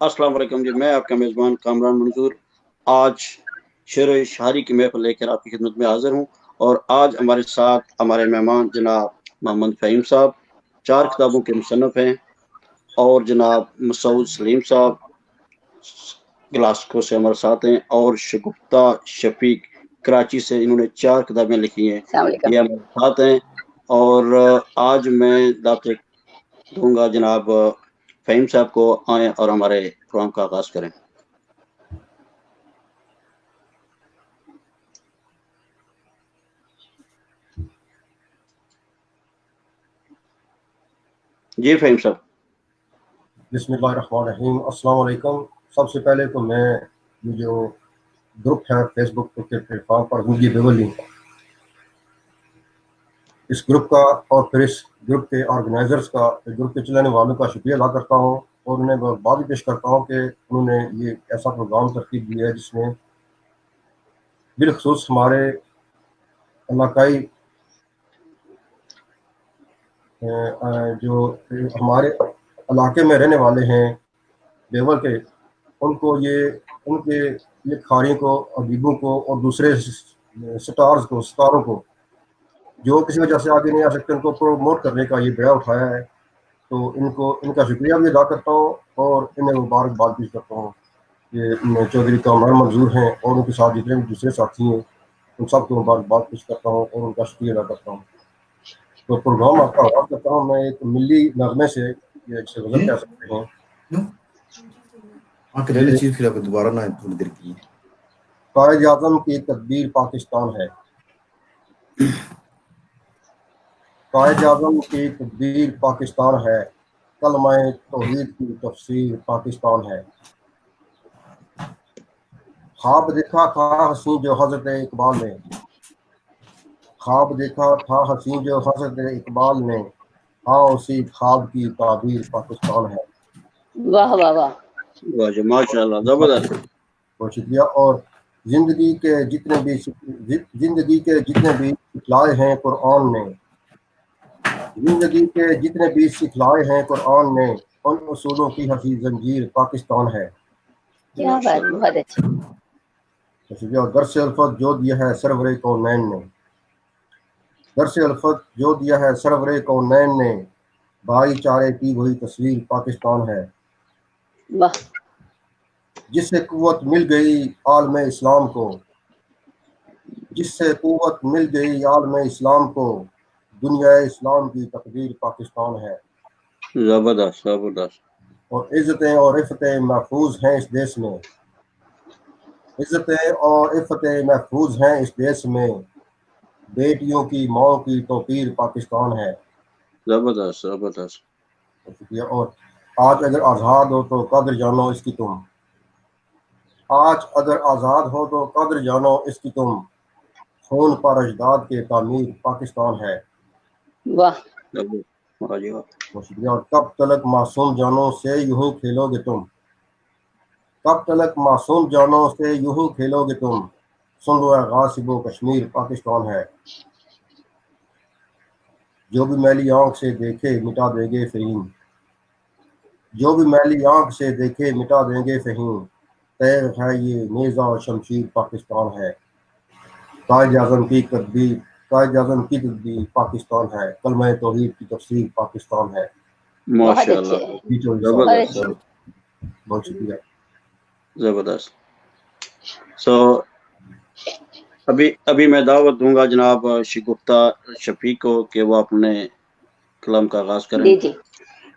अस्सलाम वालेकुम जी, मैं आपका मेज़बान कामरान मंजूर आज शेर शायरी की महफ़िल लेकर आपकी खिदमत में हाज़िर हूँ। और आज हमारे साथ हमारे मेहमान जनाब मोहम्मद फ़हीम साहब 4 किताबों के मुसन्निफ़ हैं, और जनाब मसूद सलीम साहब ग्लासगो से हमारे साथ हैं, और शगुफ्ता शफ़ीक कराची से, इन्होंने 4 किताबें लिखी हैं, अस्सलाम वालेकुम। ये हमारे साथ हैं। और आज मैं दावत दूँगा जनाब फ़हीम साहब को, आएँ और हमारे प्रोग्राम का आगाज़ करें। जी फ़हीम साहब। बिस्मिल्लाहिर्रहमानिर्रहीम। अस्सलाम वालेकुम। सबसे पहले तो मैं ये जो ग्रुप है फेसबुक के प्लेटफॉर्म पर ज़िंदगी बेवली, इस ग्रुप का और फिर इस ग्रुप के ऑर्गेनाइजर्स का, ग्रुप के चलाने वालों का शुक्रिया अदा करता हूँ, और उन्हें बहुत पेश करता हूँ कि उन्होंने ये ऐसा प्रोग्राम तरतीब दिया है जिसमें बिलखसूस हमारे इलाकाई जो हमारे इलाके में रहने वाले हैं बेवल के, उनको उनके लिखारियों को, अदीबों को और दूसरे सितारों को जो किसी वजह से आगे नहीं आ सकते, उनको प्रोमोट करने का ये बेड़ा उठाया है। तो इनका शुक्रिया भी अदा करता हूँ और इन्हें मुबारकबाद पेश करता हूँ कि चौधरी कामरान मंजूर हैं और उनके साथ जितने भी दूसरे साथी हैं, उन सबको मुबारकबाद पेश करता हूँ और उनका शुक्रिया अदा करता हूँ। तो प्रोग्राम आपका आगाज़ करता हूँ मैं एक मिली नगमे से, ये जिसे गज़ल कह सकते हैं। दोबारा ना थोड़ी देर की कायद आज़म की तदबीर पाकिस्तान है, कायद आज़म की तदबीर पाकिस्तान है, कलमाए तौहीद की तफसीर पाकिस्तान है। ख्वाब देखा था हसीं जो हज़रत इकबाल ने, ख्वाब देखा था हसीं जो हज़रत इकबाल ने, हाँ उसी ख्वाब की ताबीर पाकिस्तान है। वाह वाह वाह वाह जी, माशाअल्लाह, ज़बरदस्त। बहुत शुक्रिया। और जिंदगी के जितने भी सिखलाए हैं कुरान ने, जिंदगी के जितने भी सिखलाए हैं कुरान ने, उन उसूलों की हसी जंजीर पाकिस्तान है। क्या बात, बहुत अच्छी। बहुत शुक्रिया। और दरस अल्फत जो दिया है सरवरे कौनैन ने, दरस अल्फत जो दिया है सरवरे कौनैन ने, भाईचारे की वही तस्वीर पाकिस्तान है। वाह। जिससे कुव्वत मिल गई आलम इस्लाम को, जिससे कुव्वत मिल गई आलम इस्लाम को, दुनिया इस्लाम की तकदीर पाकिस्तान है। जबरदस्त जबरदस्त। और इज़्ज़तें और इफ़्फ़तें महफूज हैं इस देश में, इज़्ज़तें और इफ़्फ़तें महफूज हैं इस देश में, बेटियों की माँ की तौक़ीर पाकिस्तान है। जबरदस्त जबरदस्त। शुक्रिया। और आज अगर आज़ाद हो तो कद्र जानो इसकी तुम, आज अगर आज़ाद हो तो कद्र जानो इसकी तुम, खून पर अजदाद के तामीर पाकिस्तान है। वाह वाह जी वाह। बहुत शुक्रिया। और कब तलक मासूम जानों से यूं ही खेलोगे तुम, कब तलक मासूम जानों से यूं ही खेलोगे तुम, सुन लो गासिबो कश्मीर पाकिस्तान है। जो भी मैली आंख से देखे मिटा देंगे फ़हीम, जो भी मैली आंख से देखे मिटा देंगे फ़हीम, तैर है ये नेज़ा और शमशीर पाकिस्तान है। कायद आज़म की तदबीर, कायद आज़म की तदबीर पाकिस्तान है, कलमा तौहीद की तफसीर पाकिस्तान है। बहुत अच्छे, माशाअल्लाह, बहुत जबरदस्त बहुत शुक्रिया। जबरदस्त। सो अभी मैं दावत दूंगा जनाब शगुफ्ता शफीक को कि वो अपने कलाम का आगाज करें। जी जी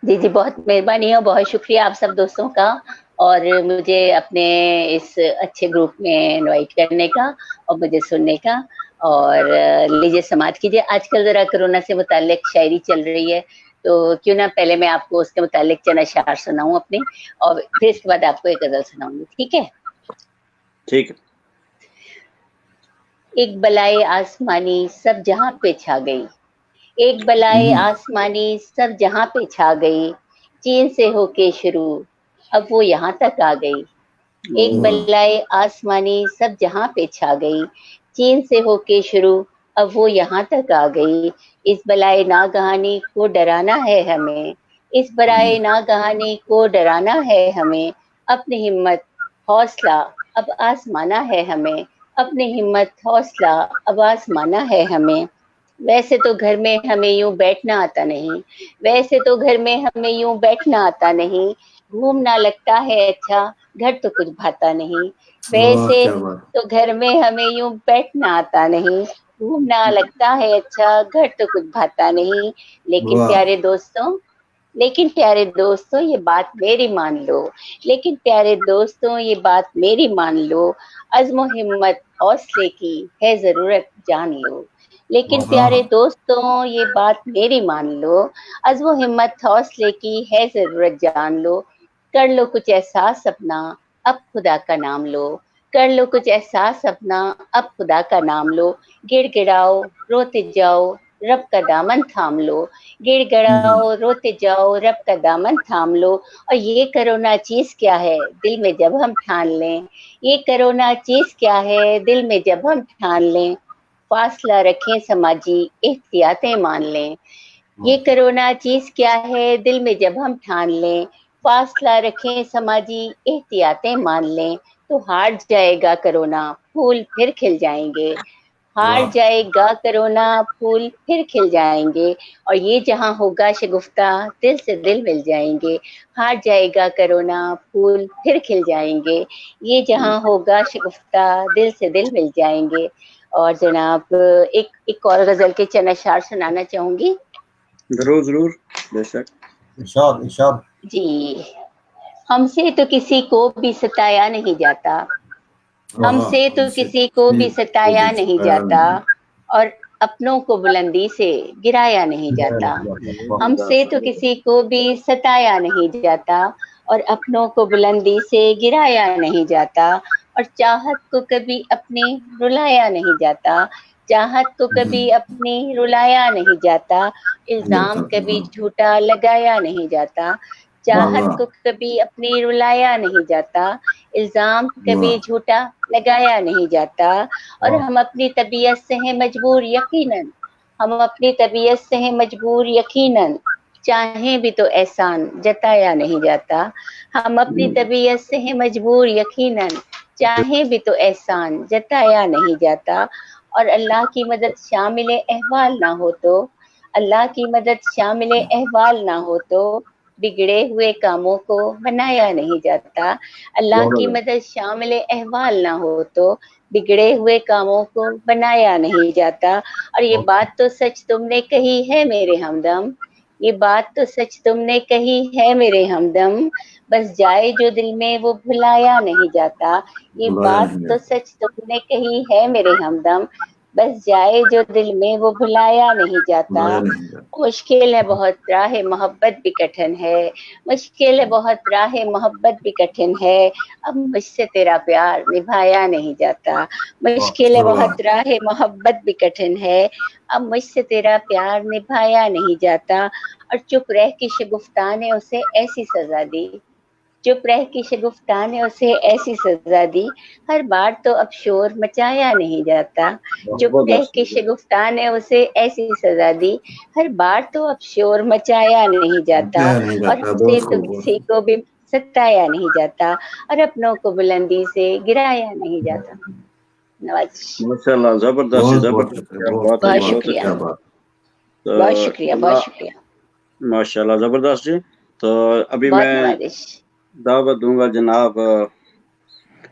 जी जी, बहुत मेहरबानी है, बहुत शुक्रिया आप सब दोस्तों का, और मुझे अपने इस अच्छे ग्रुप में इनवाइट करने का और मुझे सुनने का। और लीजिए समाज कीजिए। आजकल ज़रा कोरोना से मुताल्लिक शायरी चल रही है, तो क्यों ना पहले मैं आपको उसके मुताल्लिक चंद अशआर सुनाऊं अपने, और फिर इसके बाद आपको एक गज़ल सुनाऊंगी। ठीक है? ठीक है। एक बलाए आसमानी सब जहां पे छा गई, एक बलाए आसमानी सब जहां पे छा गई, चीन से होके शुरू अब वो यहाँ तक आ गई। एक बलाए आसमानी सब जहां पे छा गई, चीन से होके शुरू अब वो यहाँ तक आ गई। इस बलाए नागहानी को डराना है हमें, इस बलाए नागहानी को डराना है हमें, اپنی ہمت حوصلہ اب آزمانا ہے ہمیں، اپنی ہمت حوصلہ اب آزمانا ہے ہمیں. ویسے تو گھر میں ہمیں یوں بیٹھنا آتا نہیں، ویسے تو گھر میں ہمیں یوں بیٹھنا آتا نہیں، گھومنا لگتا ہے اچھا گھر تو کچھ بھاتا نہیں. ویسے تو گھر میں ہمیں یوں بیٹھنا آتا نہیں، گھومنا لگتا ہے اچھا گھر تو کچھ بھاتا نہیں. لیکن پیارے دوستوں، لیکن پیارے دوستوں یہ بات میری مان لو، لیکن پیارے دوستوں یہ بات میری مان لو، عزم و ہمت حوصلے کی ہے ضرورت جان لو. لیکن پیارے دوستوں یہ بات میری مان لو، عزم و ہمت حوصلے کی ہے ضرورت جان لو. کر لو کچھ احساس اپنا اب خدا کا نام لو، کر لو کچھ احساس اپنا اب خدا کا نام لو. گڑ گڑاؤ روتے جاؤ رب کا دامن تھام لو، گڑ گڑاؤ روتے جاؤ رب کا دامن تھام لو. اور یہ کرونا چیز کیا ہے دل میں جب ہم ٹھان لیں، یہ کرونا چیز کیا ہے دل میں جب ہم ٹھان لیں، فاصلہ رکھیں سماجی احتیاطیں مان لیں. یہ کرونا چیز کیا ہے دل میں جب ہم ٹھان لیں، فاصلہ رکھیں سماجی احتیاطیں مان لیں. تو ہار جائے گا کرونا پھول پھر کھل جائیں گے، ہار جائے گا کرونا پھول پھر کھل جائیں گے. اور یہ جہاں ہوگا شگفتہ دل سے دل مل جائیں گے، ہار جائے گا کرونا پھول پھر کھل جائیں گے. یہ جہاں ہوگا شگفتہ دل سے دل مل جائیں گے. اور جناب ایک اور غزل کے چند اشعار سنانا چاہوں گی. ضرور ضرور بے شک. ارشاد ارشاد. جی. ہم سے تو کسی کو بھی ستایا نہیں جاتا، ہم سے تو کسی کو بھی ستایا نہیں جاتا، اور اپنوں کو بلندی سے گرایا نہیں جاتا. ہم سے تو کسی کو بھی ستایا نہیں جاتا، اور اپنوں کو بلندی سے گرایا نہیں جاتا. اور چاہت کو کبھی اپنی رلایا نہیں جاتا، چاہت کو کبھی اپنی رلایا نہیں جاتا. الزام کبھی جھوٹا لگایا نہیں جاتا، چاہت کو کبھی اپنی رلایا نہیں جاتا، الزام کبھی جھوٹا لگایا نہیں جاتا. اور ہم اپنی طبیعت سے ہیں مجبور یقیناً، ہم اپنی طبیعت سے ہیں مجبور یقیناً، چاہیں بھی تو احسان جتایا نہیں جاتا. ہم اپنی طبیعت سے ہیں مجبور یقیناً، چاہیں بھی تو احسان جتایا نہیں جاتا. اور اللہ کی مدد شامل احوال نہ ہو تو، اللہ کی مدد شامل احوال نہ ہو تو بگڑے ہوئے کاموں کو بنایا نہیں جاتا. اللہ کی مدد شامل احوال نہ ہو تو بگڑے ہوئے کاموں کو بنایا نہیں جاتا. اور یہ بات تو سچ تم نے کہی ہے میرے ہمدم، یہ بات تو سچ تم نے کہی ہے میرے ہمدم، بس جائے جو دل میں وہ بھلایا نہیں جاتا. یہ بات تو سچ تم نے کہی ہے میرے ہمدم، بس جائے جو دل میں وہ بھلایا نہیں جاتا. مشکل ہے بہت راہ محبت بھی کٹھن ہے، مشکل ہے بہت راہ محبت بھی کٹھن ہے، اب مجھ سے تیرا پیار نبھایا نہیں جاتا. مشکل ہے بہت راہ محبت بھی کٹھن ہے، اب مجھ سے تیرا پیار نبھایا نہیں جاتا. اور چپ رہ کی شگفتہ نے اسے ایسی سزا دی، چپ رہ کی شگفتہ نے اسے ایسی سزا دی، ہر بار تو اب شور مچایا نہیں جاتا. چپ رہ کی شگفتہ نے اسے ایسی سزا دی، ہر بار تو اب شور مچایا نہیں جاتا. اور ہم سے تو کسی کو بھی ستایا نہیں جاتا، اور اپنوں کو بلندی سے گرایا نہیں جاتا. نواز. ماشاء اللہ، زبردست زبردست، کیا بات ہے، بہت بہت شکریہ، اچھا. بہت شکریہ، بہت شکریہ، ماشاء اللہ زبردست جی. تو ابھی بہت میں نوازش. دعوت دوں گا جناب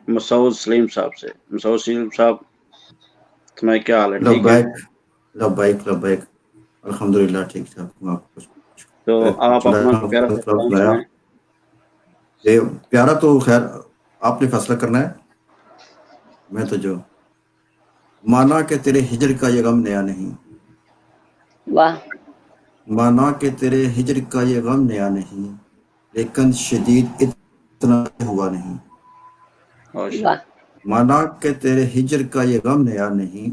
مسعود سلیم صاحب سے. مسعود سلیم صاحب، تمہیں کیا حال ہے؟ ٹھیک ہے؟ لبیک لبیک، الحمدللہ ٹھیک ٹھاک. تو آپ اپنا پیارا سا کلام سنائیں. یہ پیارا تو خیر آپ نے فیصلہ کرنا ہے. میں تو جو مانا کہ تیرے ہجر کا یہ غم نیا نہیں، واہ. مانا کہ تیرے ہجر کا یہ غم نیا نہیں، لیکن شدید اتنا ہوا نہیں. واہ. مانا کہ تیرے ہجر کا یہ غم نیا نہیں،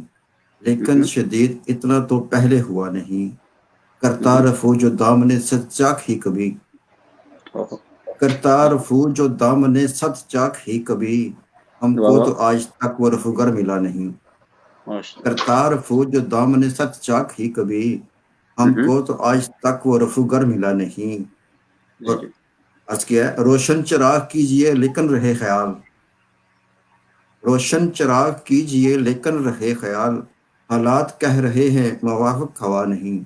لیکن شدید اتنا تو پہلے ہوا نہیں. کرتا رفو جو دامن صد چاک ہی کبھی، کرتا رفو جو دامن صد چاک ہی کبھی، ہم کو تو آج تک وہ رفوگر ملا نہیں. کرتا رفو جو دامن صد چاک ہی کبھی، ہم کو تو آج تک وہ رفوگر ملا نہیں. اور आज क्या है, रोशन चिराग कीजिए लेकिन रहे ख्याल, रोशन चिराग कीजिए लेकिन रहे ख्याल, हालात कह रहे हैं मवाफिक हवा नहीं।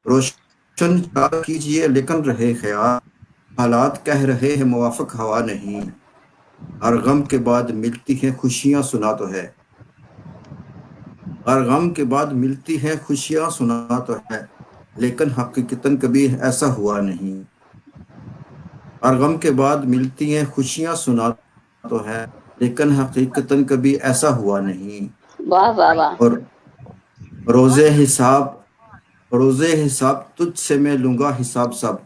रोशन चिराग कीजिए लेकिन रहे ख्याल, हालात कह रहे हैं मवाफिक हवा नहीं। हर गम के बाद मिलती हैं खुशियां सुना तो है, हर गम के बाद मिलती हैं खुशियां सुना तो है, लेकिन हकीकतन कभी ऐसा हुआ नहीं। हर गम के बाद मिलती हैं खुशियां सुना तो है, लेकिन हकीकतन कभी ऐसा हुआ नहीं। वाह वाह वाह। और रोजे हिसाब तुझसे मैं लूंगा हिसाब सब,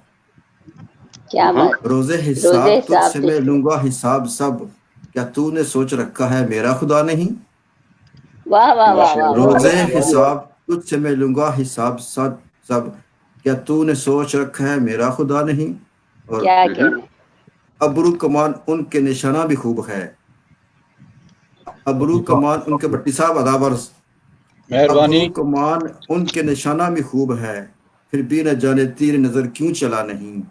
क्या हाँ, बात। रोजे रोजे हिसाब हिसाब तुझसे मैं तुझसे। लूंगा हिसाब सब, क्या तूने सोच रखा है मेरा खुदा नहीं। वाह वाह वाह वाह, बहुत रोजे अच्छी बात। हिसाब तुझसे मैं लूंगा हिसाब सब सब, क्या तूने सोच रखा है मेरा खुदा नहीं। और क्या कहने। अबरू कमान उनके निशाना भी खूब है, अबरू कमान उनके भट्टी साहब अदावर, अबरू कमान उनके निशाना भी खूब है, फिर भी न जाने तीर नजर क्यों चला नहीं।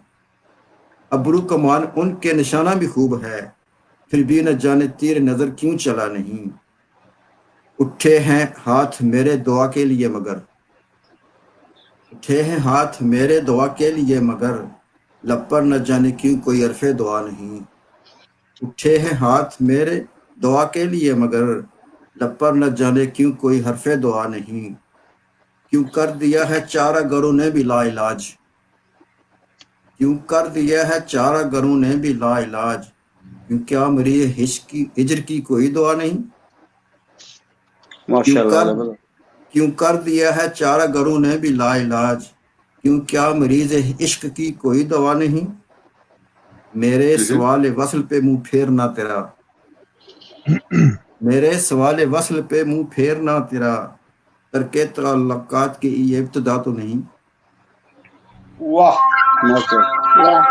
अबरू कमान उनके निशाना भी खूब है, फिर भी न जाने तीर नजर क्यों चला नहीं। उठे हैं हाथ मेरे दुआ के लिए मगर, उठे हैं हाथ मेरे दुआ के लिए मगर, लब पर न जाने क्यों कोई अरफे दुआ नहीं। उठे हैं हाथ मेरे दुआ के लिए मगर, लब पर न जाने क्यों कोई हरफे दुआ नहीं। क्यों कर दिया है चारा गरों ने भी ला इलाज, क्यों कर दिया है चारा गरों ने भी ला इलाज, क्यों क्या मरी हिजर की कोई दुआ नहीं। माशाल्लाह। क्यों कर दिया है चारा गरों ने भी ला इलाज, क्यों क्या मरीज इश्क की कोई दवा नहीं। मेरे सवाल वसल पे मुंह फेरना तेरा, मेरे सवाल वसल पे मुंह फेरना तेरा, तरके तअल्लुकात की ये इब्तिदा तो नहीं। वाह, माशाल्लाह। वाह।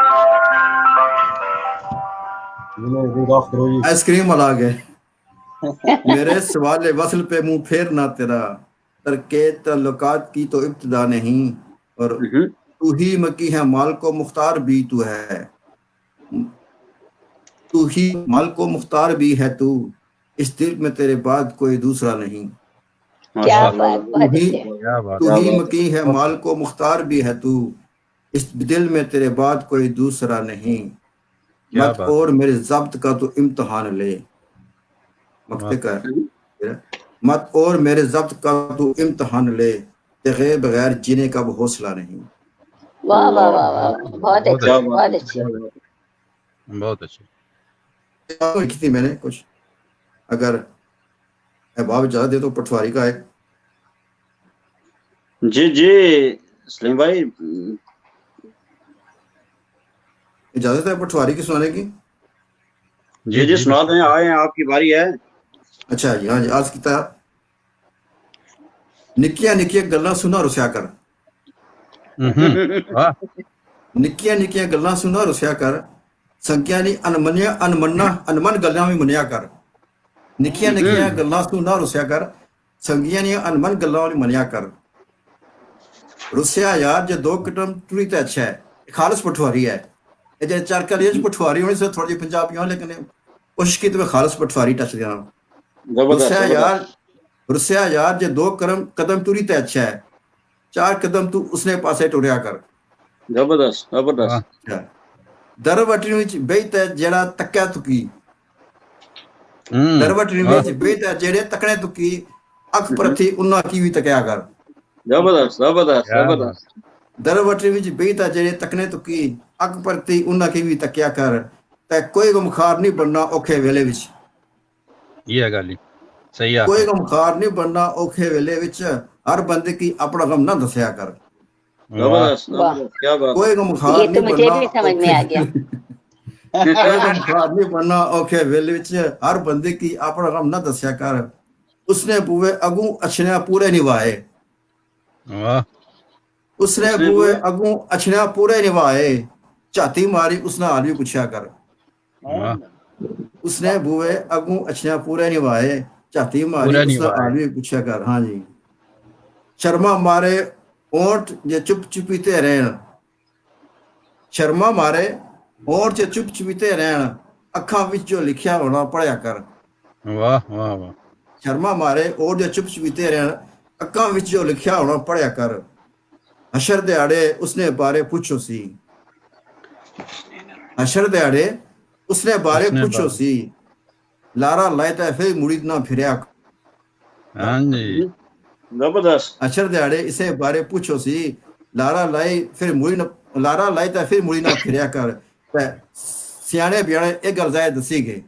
रिंग ऑफ करो जी। आइसक्रीम वाला गए। मेरे सवाल वसल पे मुंह फेरना तेरा, तरके तअल्लुकात की तो इब्तिदा नहीं। और तू ही मकी है माल को मुख्तार भी तू है, तू ही माल को मुख्तार भी है तू, इस दिल में तेरे बाद कोई दूसरा नहीं। क्या बात, माशाल्लाह। बहुत अच्छे। तू ही मकी है माल को मुख्तार भी है तू, इस दिल में तेरे बाद कोई दूसरा नहीं। मत और मेरे ज़ब्त का तू इम्तिहान ले, मकते का मत और मेरे ज़ब्त का तू इम्तिहान ले, तेरे बगैर जीने का वो हौसला नहीं। वाह वाह वाह वाह, बहुत अच्छे, क्या बात बहुत है, अच्छे। क्या बात बहुत अच्छे। लिखी थी मैंने कुछ, अगर अहबाब इजाजत दे तो पटवारी का एक। है। जी जी सलीम भाई, इजाजत है पटवारी की सुनाने की। जी जी सुना दें, आए हैं, आपकी बारी है। अच्छा जी, हाँ जी, आज की निक्कियां निक्कियां गल्लां सुना रुसिया कर, निक्कियां निक्कियां गल्लां सुना रुसिया कर, संख्या नी अनमनिया अनमन्ना अनमन गल्लां भी मनिया कर। निक्कियां निक्कियां गल्लां सुना रुसिया कर, संख्या नी अनमन गल्लां भी मनिया कर। रुसिया यार जो 2 कदम टुरी तो अच्छा है, खालिस पटवारी है। ये जो चार कल पटवारी होने से थोड़ी पंजाबी हो, लेकिन कोशिश की तो मैं खालिस पटवारी टच देना। रुसिया यार जो 2 कदम टुरी तो अच्छा है, 4 कदम तू उसने पासे टुरिया कर। जबरदस्त जबरदस्त। दरवटनी विच बेहता जेड़ा तक्या तुकी, दरवटनी विच बेहता जेड़े तकने तुकी, अख प्रति उन्ना की भी तकया कर। जबरदस्त जबरदस्त जबरदस्त। दरवटनी विच बेहता जेड़े तकने तुकी, अख प्रति उन्ना की भी तकया कर, ते कोई गमखार नहीं बनना औखे वेले विच। ये गल सही है। कोई गमखार नहीं बनना औखे वेले विच, हर बंदे की अपना गम ना दसया कर। जबरदस्त जबरदस्त, क्या बात। कोई गमखार ये तो नहीं मुझे बनना भी समझ में आ गया। कोई गमखार नहीं बनना औखे वेले विच, हर बंदे की अपना गम ना दसया कर। उसने बुए अगू अछनिया पूरे निभाए, उसने बुए अगू अछनिया पूरे निभाए, झाती मारी उसने हाल भी पूछया कर। उसने बुए अगू अछनिया पूरे निभाए, झाती मारी उसने हाल भी पूछया कर। हाँ जी, शर्मा मारे ओंठ जे चुप चुपीते रहन, शर्मा मारे और जे चुप चुपीते रहन अखां विच जो लिखिया होना पढ़िया कर। वाह वाह वाह शर्मा मारे और जे चुप चुपीते रहन अखां विच जो लिखिया होना पढ़िया कर। हशर दिहाड़े उसने बारे पूछो सी, हशर दिहाड़े उसने बारे उसने पूछो बारे सी, लारा लाए ता फिर मुड़ी ना फिरया कर। हाँ जी जबरदस्त। हशर दिहाड़े इसे बारे पूछो सी, लारा लाए फिर मुड़ी ना, लारा लाए ता फिर मुड़ी ना फिरया कर। ते सियाणे बियाणे एक गल जाए दसी गए,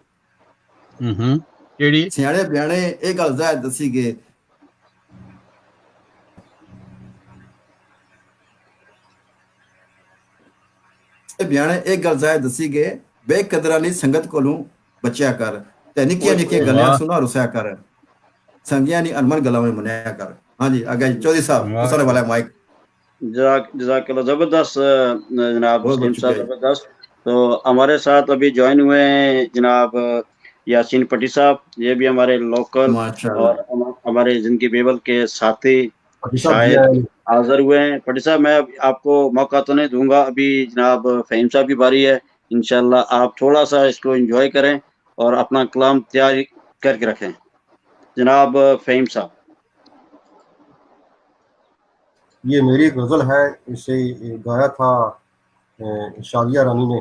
केड़ी सियाणे बियाणे एक गल जाए दसी गए। बियाणे एक गल जाए दसी गए, बेकदरा ली संगत कोलू बचिया कर। ते निक्कियां निक्कियां गल्लां वाह सुना रुसया कर, संगियां नी अनमन गल्लां में मनाया कर। हाँ जी आगे चौधरी साहब वाह उसाने वाला है माइक। जज़ाकल्लाह, जबरदस्त जनाब बहुत मुस्लिम बहुत साहब, शुक्रिया। जबरदस्त। तो हमारे साथ अभी ज्वाइन हुए हैं जनाब यासीन पट्टी साहब, ये भी हमारे लोकल माशाल्लाह। और हमारे जिंदगी बेबल के साथी अभी सब जी शायर आए। हाजिर हुए हैं। पट्टी साहब, मैं आपको मौका तो नहीं दूंगा, अभी जनाब फहीम साहब की बारी है। इंशाल्लाह आप थोड़ा सा इसको एंजॉय करें और अपना कलाम तैयार करके रखें। जनाब फहीम साहब। ये मेरी एक गज़ल है, इसे गाया था शादिया रानी ने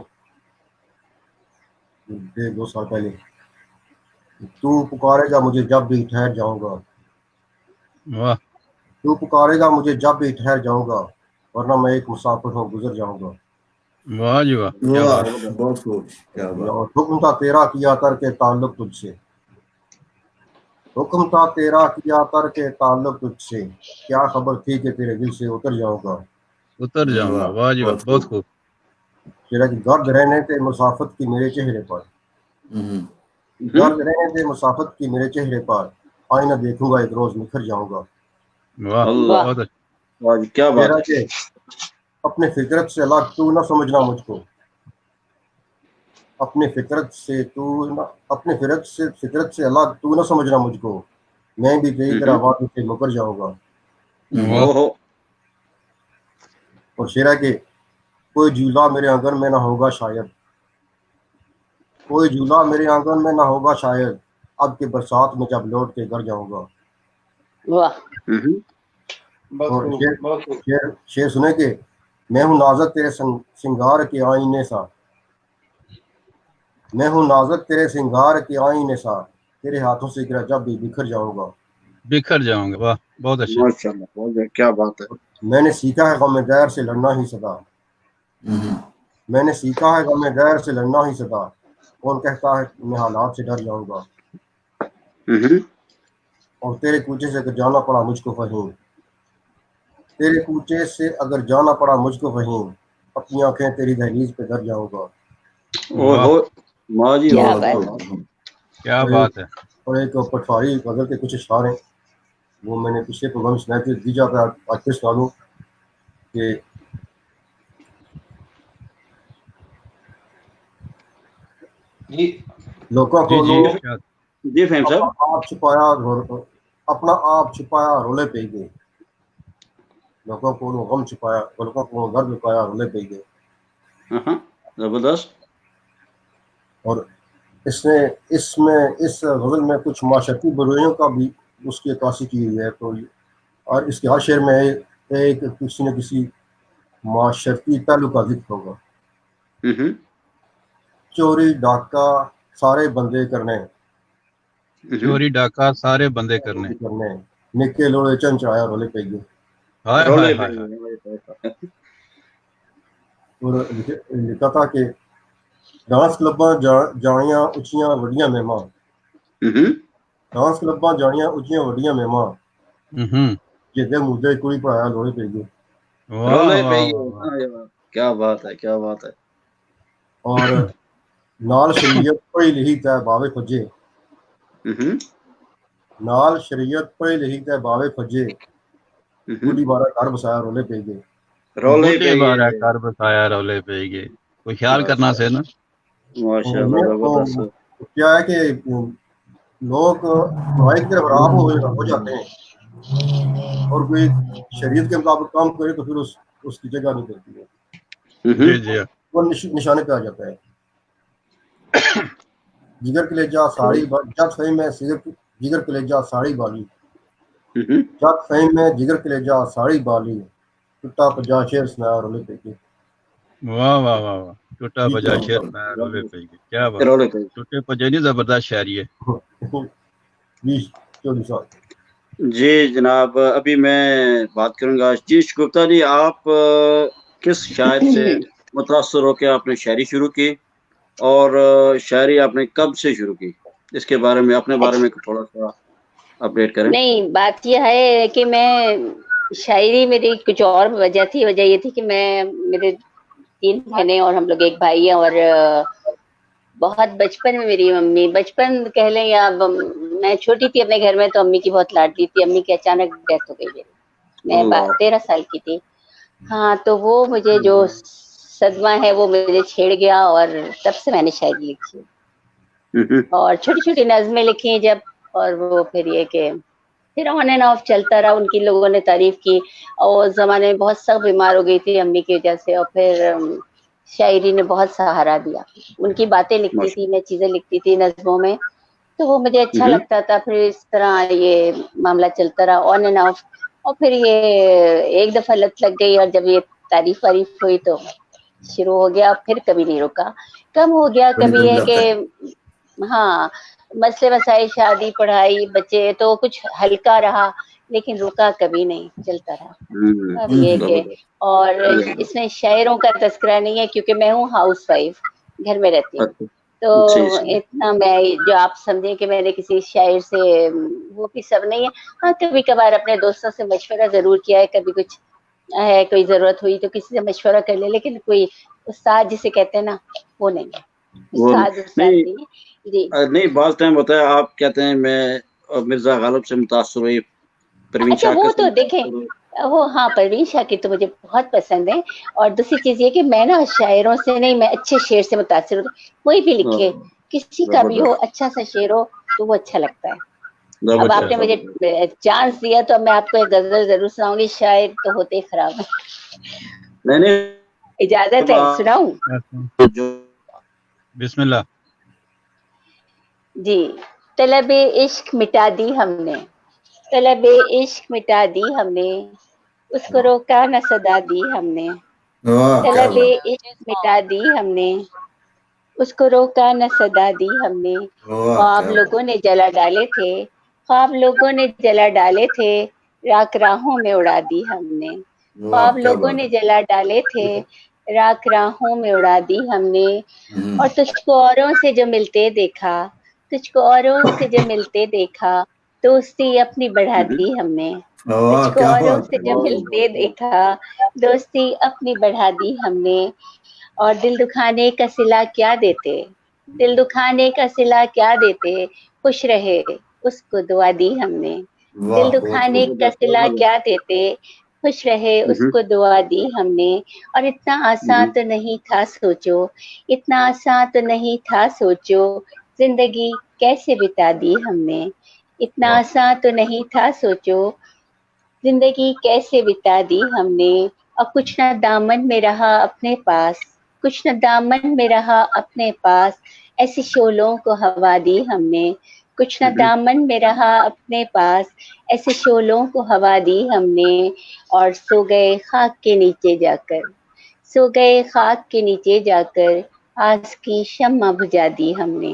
2 साल पहले। तू पुकारेगा मुझे जब भी ठहर जाऊंगा, वाह तू पुकारेगा मुझे जब भी ठहर जाऊंगा, वरना मैं एक मुसाफिर हूँ गुजर जाऊंगा। वाह जी वाह, क्या वाह बात। बहुत खूब, क्या बात। और हुक्म था तेरा किया तर के ताल्लुक तुझसे, हुक्म था तेरा किया तर के ताल्लुक तुझसे, क्या खबर थी कि तेरे दिल से उतर जाऊंगा। उतर जाऊंगा, वाह वाह जी वाह, बहुत बहुत खूब। खूब। तेरा कि गर्द रहने थे मुसाफत की मेरे चेहरे पर, गर्द रहने थे मुसाफत की मेरे चेहरे पर, आईना देखूंगा एक रोज निखर जाऊंगा। वाह अल्लाह, बहुत अच्छा। वाह जी, क्या बात तेरा है। के अपने फितरत से अलग तू न समझना मुझको, अपने फितरत से तू न, अपने फितरत से अलग तू न समझना मुझको, मैं भी तेरी तरह वादी से मुकर जाऊंगा। वाह ओहो, और शेरा के कोई झूला मेरे आंगन में ना होगा शायद, कोई झूला मेरे आंगन में ना होगा शायद, अब के बरसात में जब लौट के घर जाऊंगा। वाह और शेर सुने के, मैं हूँ नाजक तेरे सिंगार के आईने सा, मैं हूँ नाजक तेरे सिंगार के आईने सा, तेरे हाथों से गिरा जब भी बिखर जाऊंगा। बिखर जाऊंगा, वाह बहुत अच्छे। माशाल्लाह, बहुत बढ़िया, क्या बात है। मैंने सीखा है गम गैर से लड़ना ही सदा, मैंने सीखा है गम गैर से लड़ना ही सदा, कौन कहता है मैं हालात से डर जाऊंगा। और तेरे कूचे से अगर जाना पड़ा मुझको फहीम, तेरे कूचे से अगर जाना पड़ा मुझको फहीम, अपनी आंखें तेरी दहलीज पे डर जाऊंगा। वाह ओहो, वाह जी क्या वाह। बहुत बात। खूब। क्या और बात है। एक पटवारी गजल के कुछ अशआर हैं, वो मैंने पिछले प्रोग्राम सुनाए थे, दी जाता है आज फिर सुना दूं कि लोगों जी को जी, लोग क्या जी फहीम अपना साहब। आप छुपाया अपना आप छुपाया रोले पे गए, लोगों को लोग गम छुपाया, लोगों को दर्द लुकाया रोले पे गए। जबरदस्त। और इसमें इस गज़ल में कुछ माशरती बुराइयों का भी उसकी अक्कासी की हुई है। तो और इसके हर शेर में एक किसी न किसी माशरती पहलू का जिक्र होगा। चोरी डाका सारे बंदे करने, चोरी डाका सारे बंदे करने। निक्के लोड़े चंचाया रोले पे गए। हाय हाय रोले पे हाय हाय। और लिखा था कि डांस क्लब्बां जानियां उचियां वड्डियां मेहमान, डांस क्लब्बां जानियां उचियां वड्डियां मेहमान, जिदे मुद्दे कुड़ी पढ़ाया लोड़े पे गए। वाह रोले पे वाह ही वाह है। वाह। हाँ, ये बात, क्या बात है, क्या बात है। और नाल शरीयत पढ़ी लिखी तै बावे फजे, नाल शरीयत पढ़ी लिखी तै बावे फजे, बुढ़ी बारा घर बसाया रोले पे गए। रोले पे बूढ़े ही बारा है। कर बसाया रोले पे गए। कोई ख्याल करना से ना। माशाल्लाह, जबरदस्त। क्या है कि लोग पढ़ाई की तरफ राह हो जाते हैं, और कोई शरीयत के मुताबिक काम करे तो फिर उसकी जगह नहीं करती है। जी जी, वो निशाने पे आ जाता है। जिगर कलेजा साड़ी जब फहीम में जिगर कलेजा साड़ी बाली, जब फहीम में जिगर कलेजा साड़ी बाली, टूटा पजा शेर सुनाया रोले पे की। वाह वाह वाह वाह, टूटा जी बजा जी शेर मैं रोले पे, क्या बात, टूटे पजे नहीं जबरदस्त शायरी है। 20-24 साल। जी जनाब, अभी मैं बात करूंगा। जी गुप्ता जी, आप किस शायर से मुतासर होकर आपने शायरी शुरू की, और शायरी आपने कब से शुरू की? इसके बारे में, अपने बारे में थोड़ा सा अपडेट करें। नहीं, बात यह है कि मैं शायरी, मेरी कुछ और वजह थी। वजह ये थी कि मेरे 3 बहनें और हम लोग एक भाई हैं, और बहुत बचपन में मेरी मम्मी, बचपन कह लें या मैं छोटी थी अपने घर में, तो अम्मी की बहुत लाडली थी। अम्मी की अचानक डेथ हो गई मेरी, मैं 13 साल की थी। हाँ, तो वो मुझे जो सदमा है वो मुझे छेड़ गया, और तब से मैंने शायरी लिखी और छोटी छोटी नज़में लिखी जब, और वो फिर ये कि फिर ऑन एंड ऑफ चलता रहा। उनकी लोगों ने तारीफ की, और उस जमाने में बहुत सख्त बीमार हो गई थी अम्मी की वजह से, और फिर शायरी ने बहुत सहारा दिया। उनकी बातें लिखती थी, मैं चीजें लिखती थी नज़मों में, तो वो मुझे अच्छा लगता था। फिर इस तरह ये मामला चलता रहा ऑन एंड ऑफ, और फिर ये एक दफा लत लग गई, और जब ये तारीफ वारीफ हुई तो शुरू हो गया, फिर कभी नहीं रुका। कम हो गया कभी है कि हाँ, मसले मसाइल, शादी, पढ़ाई, बच्चे, तो कुछ हल्का रहा, लेकिन रुका कभी नहीं, चलता रहा। अब ये कि और इसमें शायरों का तस्करा नहीं है, क्योंकि मैं हूँ हाउस वाइफ, घर में रहती हूँ, तो इतना मैं जो आप समझे कि मैंने किसी शायर से, वो भी सब नहीं है। हाँ, कभी कभार अपने दोस्तों से मशवरा जरूर किया है, कभी कुछ है, कोई जरूरत हुई तो किसी से मशवरा कर ले, लेकिन कोई उस्ताद जिसे कहते हैं ना, वो नहीं है। उस्ताद नहीं, नहीं, बात टाइम होता है, आप कहते हैं मैं मिर्जा गालिब से मुतासर हुई, परवीन अच्छा, वो तो देखें, वो हाँ, परवीन शाह की तो मुझे बहुत पसंद है। और दूसरी चीज ये कि मैं ना शायरों से नहीं, मैं अच्छे शेर से मुतासर हूँ। कोई भी लिखे, किसी का भी हो, अच्छा सा शेर हो तो वो अच्छा लगता है। अब आपने मुझे चांस दिया तो मैं आपको एक गजल जरूर सुनाऊंगी। शायर तो होते ही खराब है। नहीं, इजाजत है, सुनाऊं? बिस्मिल्लाह जी। तलबे इश्क मिटा दी हमने, तलबे इश्क मिटा दी हमने, उसको रोका न सदा दी हमने। तलबे इश्क मिटा दी हमने, उसको रोका न सदा दी हमने। ख्वाब लोगों ने जला डाले थे, ख्वाब लोगों ने जला डाले थे, राख राहों में उड़ा दी हमने। ख्वाब लोगों ने जला डाले थे, राख राहों में उड़ा दी हमने। और तुझको औरों से जो मिलते देखा, तुझको औरों से जो मिलते देखा, दोस्ती अपनी बढ़ा दी हमने। तुझको औरों से जो मिलते देखा, दोस्ती अपनी बढ़ा दी हमने। और दिल दुखाने का सिला क्या देते, दिल दुखाने का सिला क्या देते, खुश रहे उसको दुआ दी हमने। दिल दुखाने का सिला क्या देते, खुश रहे उसको दुआ दी हमने। और इतना आसान तो नहीं था सोचो, इतना आसान तो नहीं था सोचो, जिंदगी कैसे बिता दी हमने। इतना आसान तो नहीं था सोचो, जिंदगी कैसे बिता दी हमने। और कुछ ना दामन में रहा अपने पास, कुछ न दामन में रहा अपने पास, ऐसे शोलों को हवा दी हमने। कुछ न दामन में रहा अपने पास, ऐसे शोलों को हवा दी हमने। और सो गए खाक के नीचे जाकर, सो गए खाक के नीचे जाकर, आस की शम्मा बुझा दी हमने।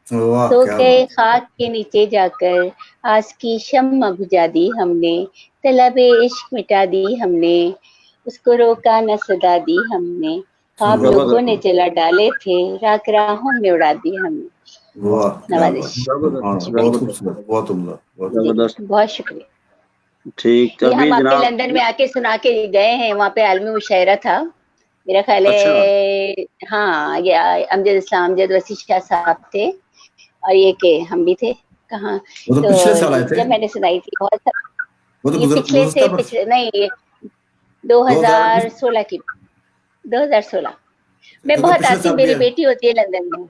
सो गए खाक के नीचे जाकर, आस की शम्मा बुझा दी हमने। तलबे इश्क मिटा दी हमने, उसको रोका न सदा दी हमने। ख्वाब लोगों ने जला डाले थे, राख राहों में उड़ा दी हमने। नवाजिश। बहुत शुक्रिया। ठीक, ये हम आपके लंदन में आके सुना के गए हैं, वहाँ पे आलमी मुशायरा था मेरा ख्याल है। हाँ, ये अमजद इस्लाम, अमजद वसी शाह साहब थे, और ये के हम भी थे। कहाँ तो पिछले साल आए थे, जब मैंने सुनाई थी बहुत वो ये पिछले से पिछले नहीं, 2016 की, 2016 मैं बहुत आती, मेरी बेटी होती है लंदन में।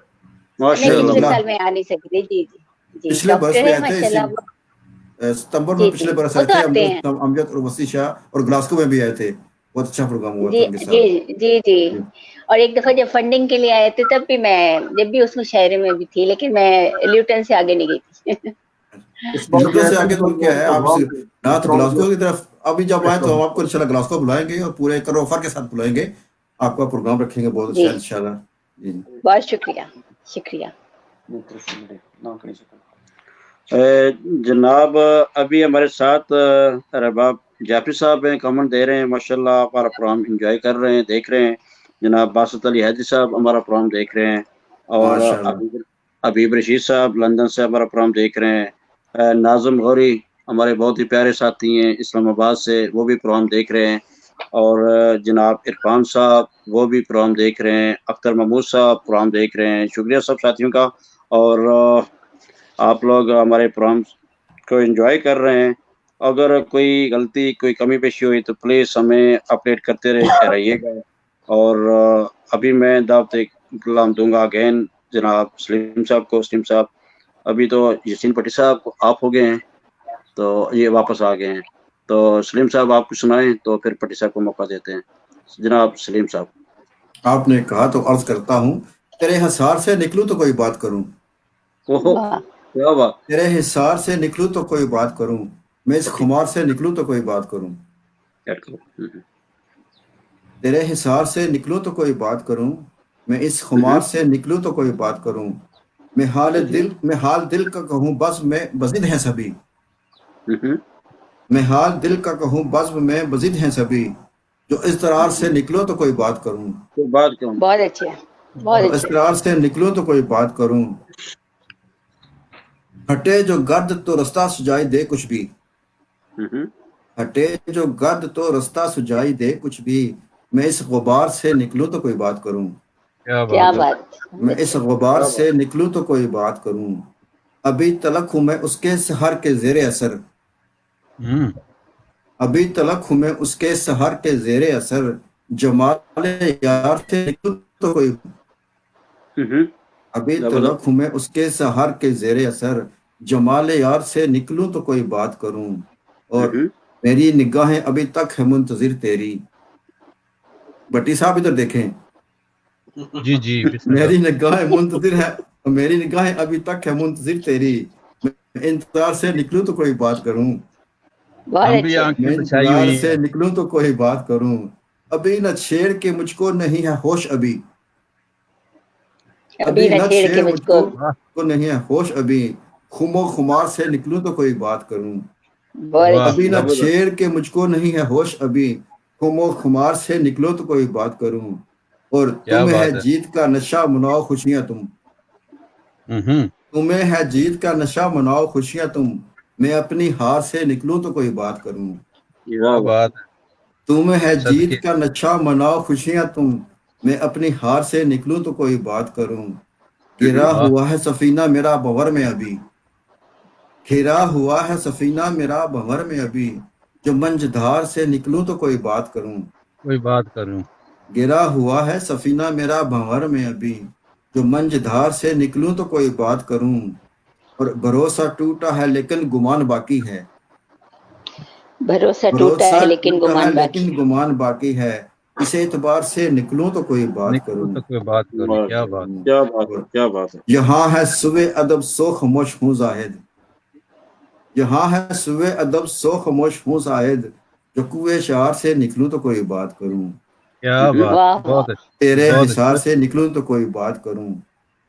मैं पिछले साल में आ नहीं सकी थी। जी जी जी, पिछले बरस में आए थे, सितंबर में पिछले बरस आए थे अमजद और वसी शाह, और ग्लासगो में भी आए थे। बहुत अच्छा प्रोग्राम हुआ था उनके साथ। जी जी जी, اور ایک دفعہ جب فنڈنگ کے لیے آئے تھے تب بھی میں جب بھی اس مشاعرے میں بھی تھی، لیکن میں لیوٹن سے آگے نہیں گئی تھی. لیوٹن سے آگے تو کیا ہے، آپ نارتھ گلاسگو کی طرف ابھی جب آئے تو ہم آپ کو انشاءاللہ گلاسگو بلائیں گے اور پورے کروفر کے ساتھ بلائیں گے، آپ کا پروگرام رکھیں گے بہت اچھا انشاءاللہ. جی بہت شکریہ شکریہ. جناب ابھی ہمارے ساتھ رباب جعفری صاحب ہیں، کامنٹ دے رہے ہیں. ماشاءاللہ ہمارا پروگرام انجوائے کر رہے ہیں، دیکھ رہے ہیں. جناب باسط علی حیدری صاحب ہمارا پروگرام دیکھ رہے ہیں، اور ماشاءاللہ. حبیب رشید صاحب لندن سے ہمارا پروگرام دیکھ رہے ہیں. ناظم غوری ہمارے بہت ہی پیارے ساتھی ہیں اسلام آباد سے، وہ بھی پروگرام دیکھ رہے ہیں. اور جناب عرفان صاحب وہ بھی پروگرام دیکھ رہے ہیں. اختر محمود صاحب پروگرام دیکھ رہے ہیں. شکریہ سب ساتھیوں کا. اور آپ لوگ ہمارے پروگرام کو انجوائے کر رہے ہیں. اگر کوئی غلطی کوئی کمی پیشی ہوئی تو پلیز ہمیں اپڈیٹ کرتے رہیے گا. اور ابھی میں دعوت کلام دوں گا اگین جناب سلیم صاحب کو. سلیم صاحب ابھی تو یسین پٹی صاحب آپ ہو گئے ہیں تو یہ واپس آ گئے ہیں، تو سلیم صاحب آپ کو سنائیں تو پھر پٹی صاحب کو موقع دیتے ہیں. جناب سلیم صاحب. آپ نے کہا تو عرض کرتا ہوں، تیرے حصار سے نکلوں تو کوئی بات کروں، کیا بات. تیرے حصار سے نکلوں تو کوئی بات کروں، میں اس خمار سے نکلوں تو کوئی بات کروں، تیرے حصار سے نکلوں تو کوئی بات کروں، میں اس خمار سے نکلوں تو کوئی بات کروں. میں حال دل کا کہوں بزم میں بزد ہیں سبھی، میں حال دل کا کہوں بزم میں بزد ہیں سبھی، جو اضطرار سے نکلوں تو کوئی بات کروں، بہت اچھا بہت جو اچھا. اضطرار سے نکلوں تو کوئی بات کروں. ہٹے جو گرد تو رستہ سجائی دے کچھ بھی، ہٹے جو گرد تو رستہ سجائی دے کچھ بھی، میں اس غبار سے نکلوں تو کوئی بات کروں، کیا بات. میں اس غبار سے نکلوں تو کوئی بات کروں. ابھی تلک ہوں میں اس کے سحر کے زیر اثر، ابھی تلک ہوں میں اس کے سحر کے زیر اثر، جمال یار سے نکلوں تو کوئی، ابھی تلک ہوں میں اس کے سحر کے زیر اثر، جمال یار سے نکلوں تو کوئی بات کروں. اور میری نگاہیں ابھی تک ہے منتظر تیری. بٹی صاحب ادھر دیکھیں، جی جی بسم اللہ. میری نگاہیں منتظر ہے، میری نگاہیں ابھی تک ہے منتظر تیری، میں انتظار سے نکلوں تو کوئی بات کروں، بہت ہم بھی اچھے. آنکھیں میں بچھائی انتظار ہوئی سے ہیں. نکلوں تو کوئی بات کروں. ابھی نہ چھیڑ کے مجھ کو نہیں ہے ہوش ابھی، ابھی نہ چھیڑ کے چھیڑ مجھ مجھ کو. کو نہیں ہے ہوش ابھی، خم و خمار سے نکلوں تو کوئی بات کروں. بہت واہ ابھی اچھی. نہ چھیڑ کے مجھ کو نہیں ہے ہوش ابھی، خم و خمار سے نکلو تو کوئی بات کروں. اور کیا تمہیں ہے بات ہے. جیت کا نشہ مناؤ خوشیاں تم، تمہیں ہے جیت کا نشہ مناؤ خوشیاں تم، میں اپنی ہار سے نکلوں تو کوئی بات کروں. کیا بات ہے. تمہیں ہے صدقے. جیت کا نشہ مناؤ خوشیاں تم، میں اپنی ہار سے نکلوں تو کوئی بات کروں. گرا واہ ہوا ہے سفینہ میرا بھنور میں ابھی، گھرا ہوا ہے سفینہ میرا بھنور میں ابھی، جو منج دھار سے نکلوں تو کوئی بات کروں. کوئی بات کروں. گرا ہوا ہے سفینہ میرا بھنور میں ابھی، جو منج دھار سے نکلوں تو کوئی بات کروں. اور بھروسہ ٹوٹا ہے لیکن گمان باقی ہے، بھروسہ ٹوٹا بھروسہ ہے لیکن ٹوٹا ہے گمان باقی. لیکن گمان باقی ہے، اس اعتبار سے نکلوں تو کوئی بات نکلوں کروں. تو کوئی بات کروں. کیا بات. کیا بات ہے، کیا بات ہے. یہاں ہے سوے ادب سو خاموش ہوں زاہد، یہاں ہے سوے ادب سو خاموش ہوں زاہد، جو کوئے شعر سے نکلوں تو کوئی بات کروں. کیا بات. واہ واہ. بہت اچھا. تیرے بہت حصار اچھا. سے نکلوں تو کوئی بات کروں،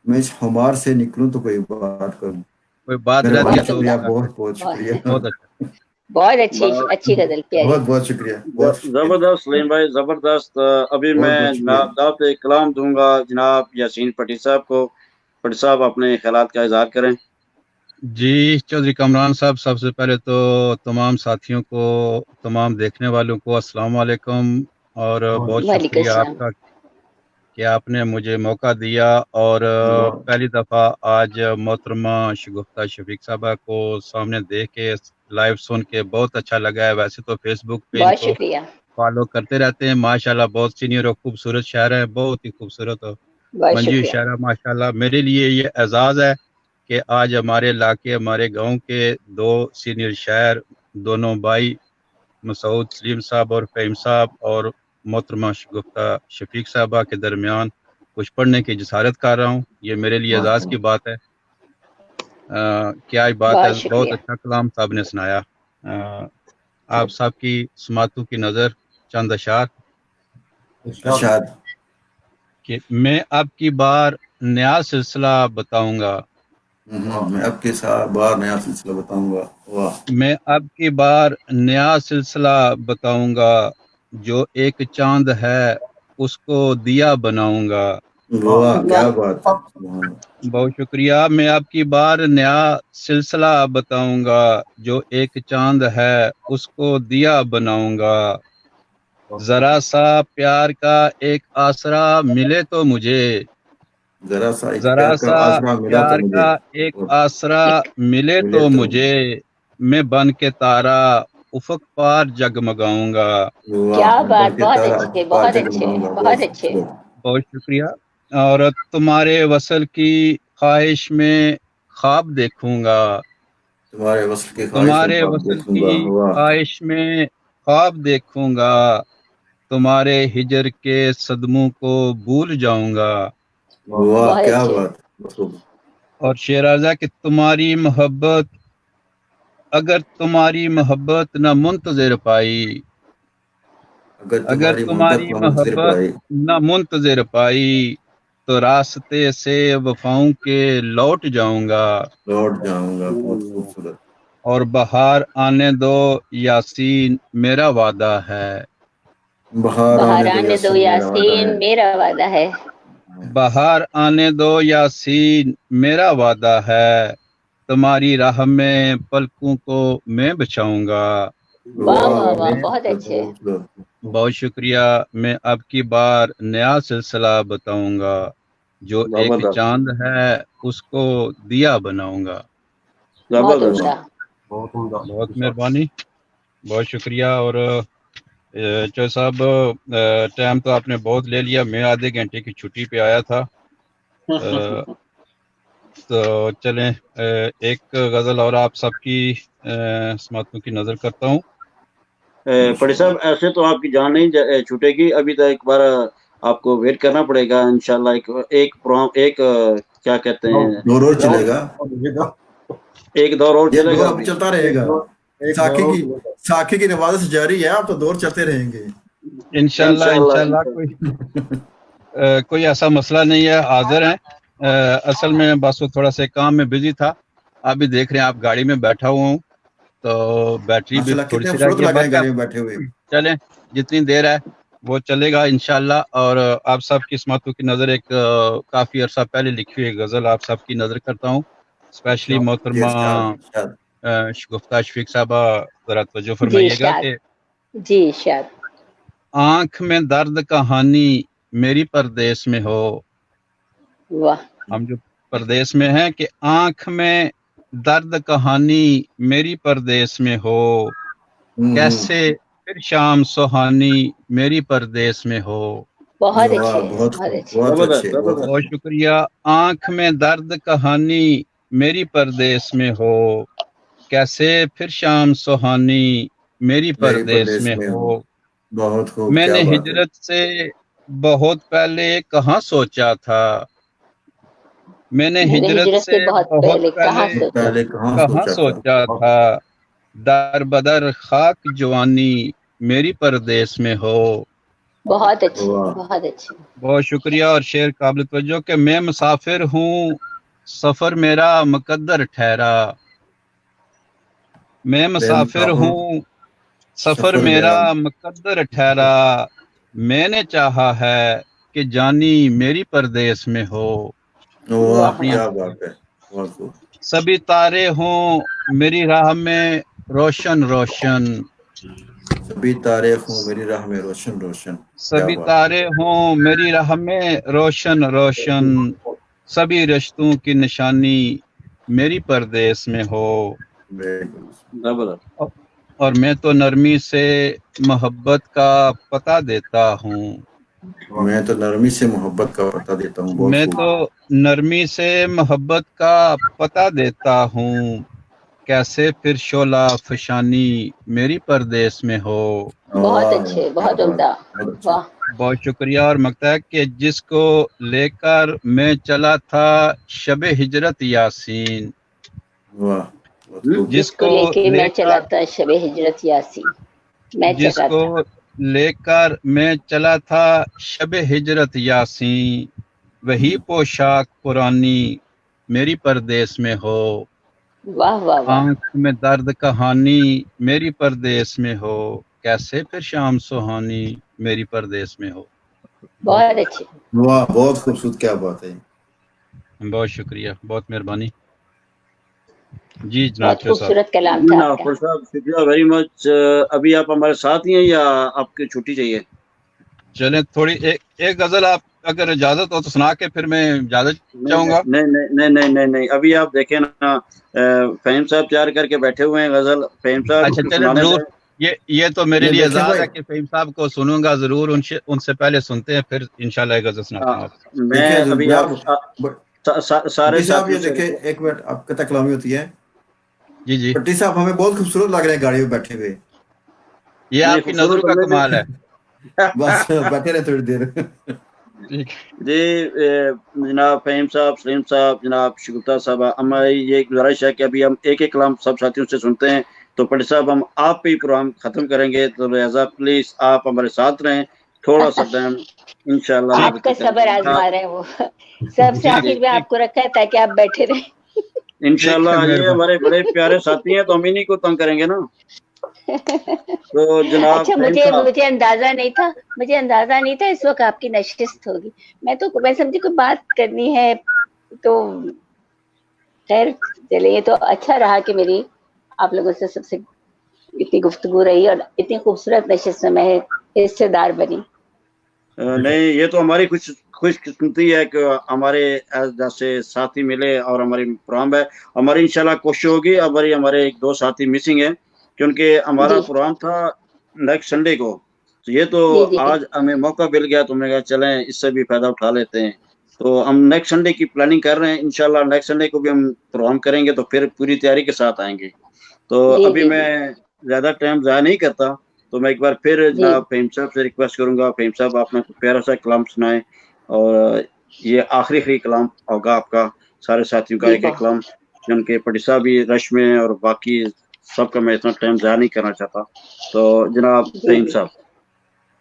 میں اس خمار سے نکلوں تو کوئی بات کروں. کوئی بات رہتی مہربانی ہے بہت تو شکریہ، عمدہ. بتا. بہت بہت بہت شکریہ، بہت اچھا. بہت اچھی اچھی غزل پیاری. بہت بہت شکریہ، بہت شکریہ، زبردست سلیم بھائی، زبردست. ابھی بہت میں بہت شکریہ. دعوت کلام دوں گا جناب یاسین پٹی صاحب کو. پٹی صاحب اپنے خیالات کا اظہار کریں. جی چودھری کامران صاحب، سب سے پہلے تو تمام ساتھیوں کو، تمام دیکھنے والوں کو السلام علیکم. اور بہت وعلیکم شکریہ آپ السلام. کا کہ آپ نے مجھے موقع دیا. اور پہلی دفعہ آج محترمہ شگفتہ شفیق صاحبہ کو سامنے دیکھ کے لائیو سن کے بہت اچھا لگا ہے. ویسے تو فیس بک پہ ان بہت کو شکریہ. فالو کرتے رہتے ہیں. ماشاءاللہ بہت سینئر اور خوبصورت شاعر ہے، بہت ہی خوبصورت اور بہت منجو شکریہ. شاعرہ. ماشاءاللہ میرے لیے یہ اعزاز ہے کہ آج ہمارے علاقے، ہمارے گاؤں کے دو سینئر شاعر، دونوں بھائی مسعود سلیم صاحب اور فہیم صاحب اور मोहतरमा शगुफ्ता शफीक साहबा के दरमियान कुछ पढ़ने की जसारत कर रहा हूँ। ये मेरे लिए एजाज की बात है। क्या बात है, बहुत अच्छा कलाम साहब ने सुनाया। आप साहब की समातों की नज़र चंद अशार कि मैं अब की बार नया सिलसिला बताऊंगा। मैं अब की बार नया सिलसिला बताऊंगा। वाह। मैं अब की बार नया सिलसिला बताऊंगा, जो एक चांद है उसको दिया बनाऊंगा। वाह, क्या बात है। बहुत शुक्रिया। मैं आपकी बार नया सिलसिला बताऊंगा, जो एक चांद है उसको दिया बनाऊंगा। जरा सा प्यार का एक आसरा मिले तो मुझे, जरा सा प्यार का एक आसरा मिले तो मुझे, मैं बन के तारा उफक पार जगमगाऊंगा। क्या बात, बहुत अच्छे, बहुत अच्छे, बहुत अच्छे। बहुत शुक्रिया। और तुम्हारे वसल की ख्वाहिश में ख्वाब देखूंगा, तुम्हारे वसल की ख्वाहिश में ख्वाब देखूंगा, तुम्हारे हिजर के सदमों को भूल जाऊंगा। वाह, क्या बात। और शेराजा कि तुम्हारी मोहब्बत, अगर तुम्हारी मोहब्बत न मुंतज़िर पाई, अगर तुम्हारी मोहब्बत न मुंतज़िर पाई, तो रास्ते से वफाओं के लौट जाऊंगा। बहुत खूबसूरत। और बहार आने दो यासीन मेरा वादा है, बहार आने दो यासीन मेरा वादा है, बहार आने दो यासीन मेरा वादा है, तुम्हारी राह में पलकों को मैं बचाऊंगा। वाह वाह वाह, बहुत अच्छे। बहुत शुक्रिया। मैं अब की बार नया सिलसिला बताऊंगा, जो एक चांद है उसको दिया बनाऊंगा। बहुत मेहरबानी, बहुत शुक्रिया। और चौधरी साहब, टाइम तो आपने बहुत ले लिया, मैं आधे घंटे की छुट्टी पे आया था। तो चलें, एक गज़ल और आप सबकी समातों की नज़र करता हूँ। पड़ी साहब, ऐसे तो आपकी जान नहीं छूटेगी, अभी तो एक बार आपको वेट करना पड़ेगा इंशाल्लाह। एक क्या कहते हैं, दौर और चलेगा, एक दौर और चलेगा, अब चलता रहेगा। साखी की नवाज़ से जारी है, आप तो दौर चलते रहेंगे इंशाल्लाह। कोई ऐसा मसला नहीं है, हाजिर हैं। असल में बस वो थोड़ा सा काम में बिजी था। आप भी देख रहे हैं, आप गाड़ी में बैठा हुआ हूँ, तो बैटरी भी थोड़ी सी बैठे हुए। चलें, जितनी देर है वो चलेगा इंशाल्लाह। और आप सब की समातों की नज़र एक काफ़ी अरसा पहले लिखी हुई गज़ल आप सब की नज़र करता हूँ। स्पेशली मोहतरमा शगुफ्ता शफीक साहबा, जरा तवज्जो फरमाइएगा कि जी शायद। आंख में दर्द कहानी मेरी परदेश में हो। वाह। हम जो परदेश में हैं, कि आंख में दर्द कहानी मेरी परदेश में हो, कैसे फिर शाम सुहानी मेरी परदेश में हो। बहुत अच्छे, बहुत अच्छे, बहुत शुक्रिया। आंख में दर्द कहानी मेरी परदेश में हो, कैसे फिर शाम सुहानी मेरी परदेश में हो। बहुत खूब। मैंने हिजरत से बहुत पहले कहाँ सोचा था, मैंने हिजरत से बहुत पहले कहाँ सोचा था, दर बदर खाक जवानी मेरी परदेश में हो। बहुत अच्छे, बहुत अच्छे। बहुत शुक्रिया। और शेर काबिल तवज्जो कि मैं मुसाफिर हूँ, सफर मेरा मुकद्दर ठहरा। मैं मुसाफिर हूँ, सफर मेरा मुकद्दर ठहरा। मैंने चाहा है कि जानी मेरी परदेश में हो। सभी तारे हों मेरी राह में रोशन रोशन, सभी तारे हों मेरी राह में रोशन रोशन, सभी तारे हों मेरी राह में रोशन रोशन, सभी रिश्तों की निशानी मेरी परदेश में हो। और मैं तो नरमी से मोहब्बत का पता देता हूँ, मैं तो नरमी से मोहब्बत का पता देता हूँ। मैं तो नरमी से मोहब्बत का पता देता हूँ, कैसे फिर शोला फशानी मेरी परदेश में हो। बहुत अच्छे, बहुत उम्दा, वाह। बहुत शुक्रिया। और मकता है कि जिसको लेकर मैं चला था शबे हिजरत यासीन, जिसको जिसको लेके मैं चला लेकर था शबे हिजरत यासीन, मैं चला जिसको था, लेकर मैं चला था शबे हिजरत यासीन, वही पोशाक पुरानी मेरी परदेश में हो। वाह वाह वाह, आंख में दर्द कहानी मेरी परदेश में हो, कैसे फिर शाम सुहानी मेरी परदेश में हो। बहुत अच्छे। वाह, बहुत खूबसूरत, क्या बात है। बहुत शुक्रिया, बहुत मेहरबानी जी जनाब। बहुत शेर साहब खूबसूरत कलाम जी था ना आपका। फुल साहब, शुक्रिया वेरी मच। अभी आप हमारे साथ ही हैं या आपकी छुट्टी चाहिए? चलें थोड़ी एक गजल आप अगर इजाजत हो तो सुना के फिर मैं इजाजत चाहूंगा। नहीं नहीं नहीं नहीं नहीं नहीं, अभी आप देखें ना, फहीम साहब तैयार करके बैठे हुए हैं गजल। फहीम साहब अच्छा चले सुनाने जरूर, दें। ये तो मेरे ये लिए देखें इजाज़ भाई, है कि फहीम साहब को सुनूंगा जरूर। उनसे पहले सुनते हैं, फिर इंशाल्लाह एक गजल सुनाता हूँ आपको। मैं देखिए अभी आप बट सारे पट्टी साहब, ये साथियों से देखे, एक मिनट, आपके तक कलामी होती है। जी जी, पट्टी साहब हमें बहुत खूबसूरत लग रहे हैं गाड़ी में बैठे हुए। ये नहीं, आपकी नजरों खूबसूरत का हमें कमाल है। बस बैठे रहे थोड़ी देर। ठीक। जी जनाब फहीम साहब, सलीम साहब, जनाब शगुफ्ता साहब, हमारी ये गुजारिश है कि अभी हम एक एक कलाम सब साथियों से सुनते हैं। तो पट्टी साहब हम आप पे ही प्रोग्राम खत्म करेंगे, तो लिहाजा प्लीज आप हमारे साथ रहें थोड़ा सा टाइम, इंशाल्लाह मदद आपका सबर करेंगे आजमा रहे हैं वो, सबसे ठीक आखिर में ठीक, आपको रखा है ताकि आप बैठे रहे। ठीक है, इंशाल्लाह। ये मेहरबानी। हमारे बड़े प्यारे साथी हैं, तो हम इन्हीं को तंग करेंगे ना। तो जनाब अच्छा, फहीम मुझे साहब, मुझे अंदाजा नहीं था, मुझे अंदाजा नहीं था इस वक्त आपकी नशिस्त होगी। मैं समझी कोई बात करनी है, तो खैर चलिए, तो अच्छा रहा कि मेरी आप लोगों से सबसे इतनी गुफ्तगू रही और इतनी खूबसूरत नशिस्त में मैं हिस्सेदार बनी। नहीं ये तो हमारी खुशकिस्मती है कि हमारे जैसे साथी मिले और हमारी प्रोग्राम है। हमारी इंशाल्लाह कोशिश होगी। हमारे एक दो साथी मिसिंग हैं, क्योंकि हमारा जी प्रोग्राम था नेक्स्ट संडे को। तो ये तो जी जी, आज हमें मौका मिल गया, तो हमने कहा चलें इससे भी फायदा उठा लेते हैं। तो हम नेक्स्ट संडे की प्लानिंग कर रहे हैं। इंशाल्लाह नेक्स्ट संडे को भी हम प्रोग्राम करेंगे, तो फिर पूरी तैयारी के साथ आएंगे। तो जी अभी जी जी मैं ज्यादा टाइम ज़ाया नहीं करता, तो मैं एक बार फिर जी, जनाब फहीम साहब से रिक्वेस्ट करूंगा, फहीम साहब आपने कुछ प्यारा सा कलाम सुनाए, और ये आखिरी कलाम होगा आपका, सारे साथियों का जी एक एक बहुत। कलाम, क्योंकि पटी साहब भी रश में हैं और बाकी सबका मैं इतना टाइम ज़ाया नहीं करना चाहता। तो जनाब जी फहीम जी, साहब।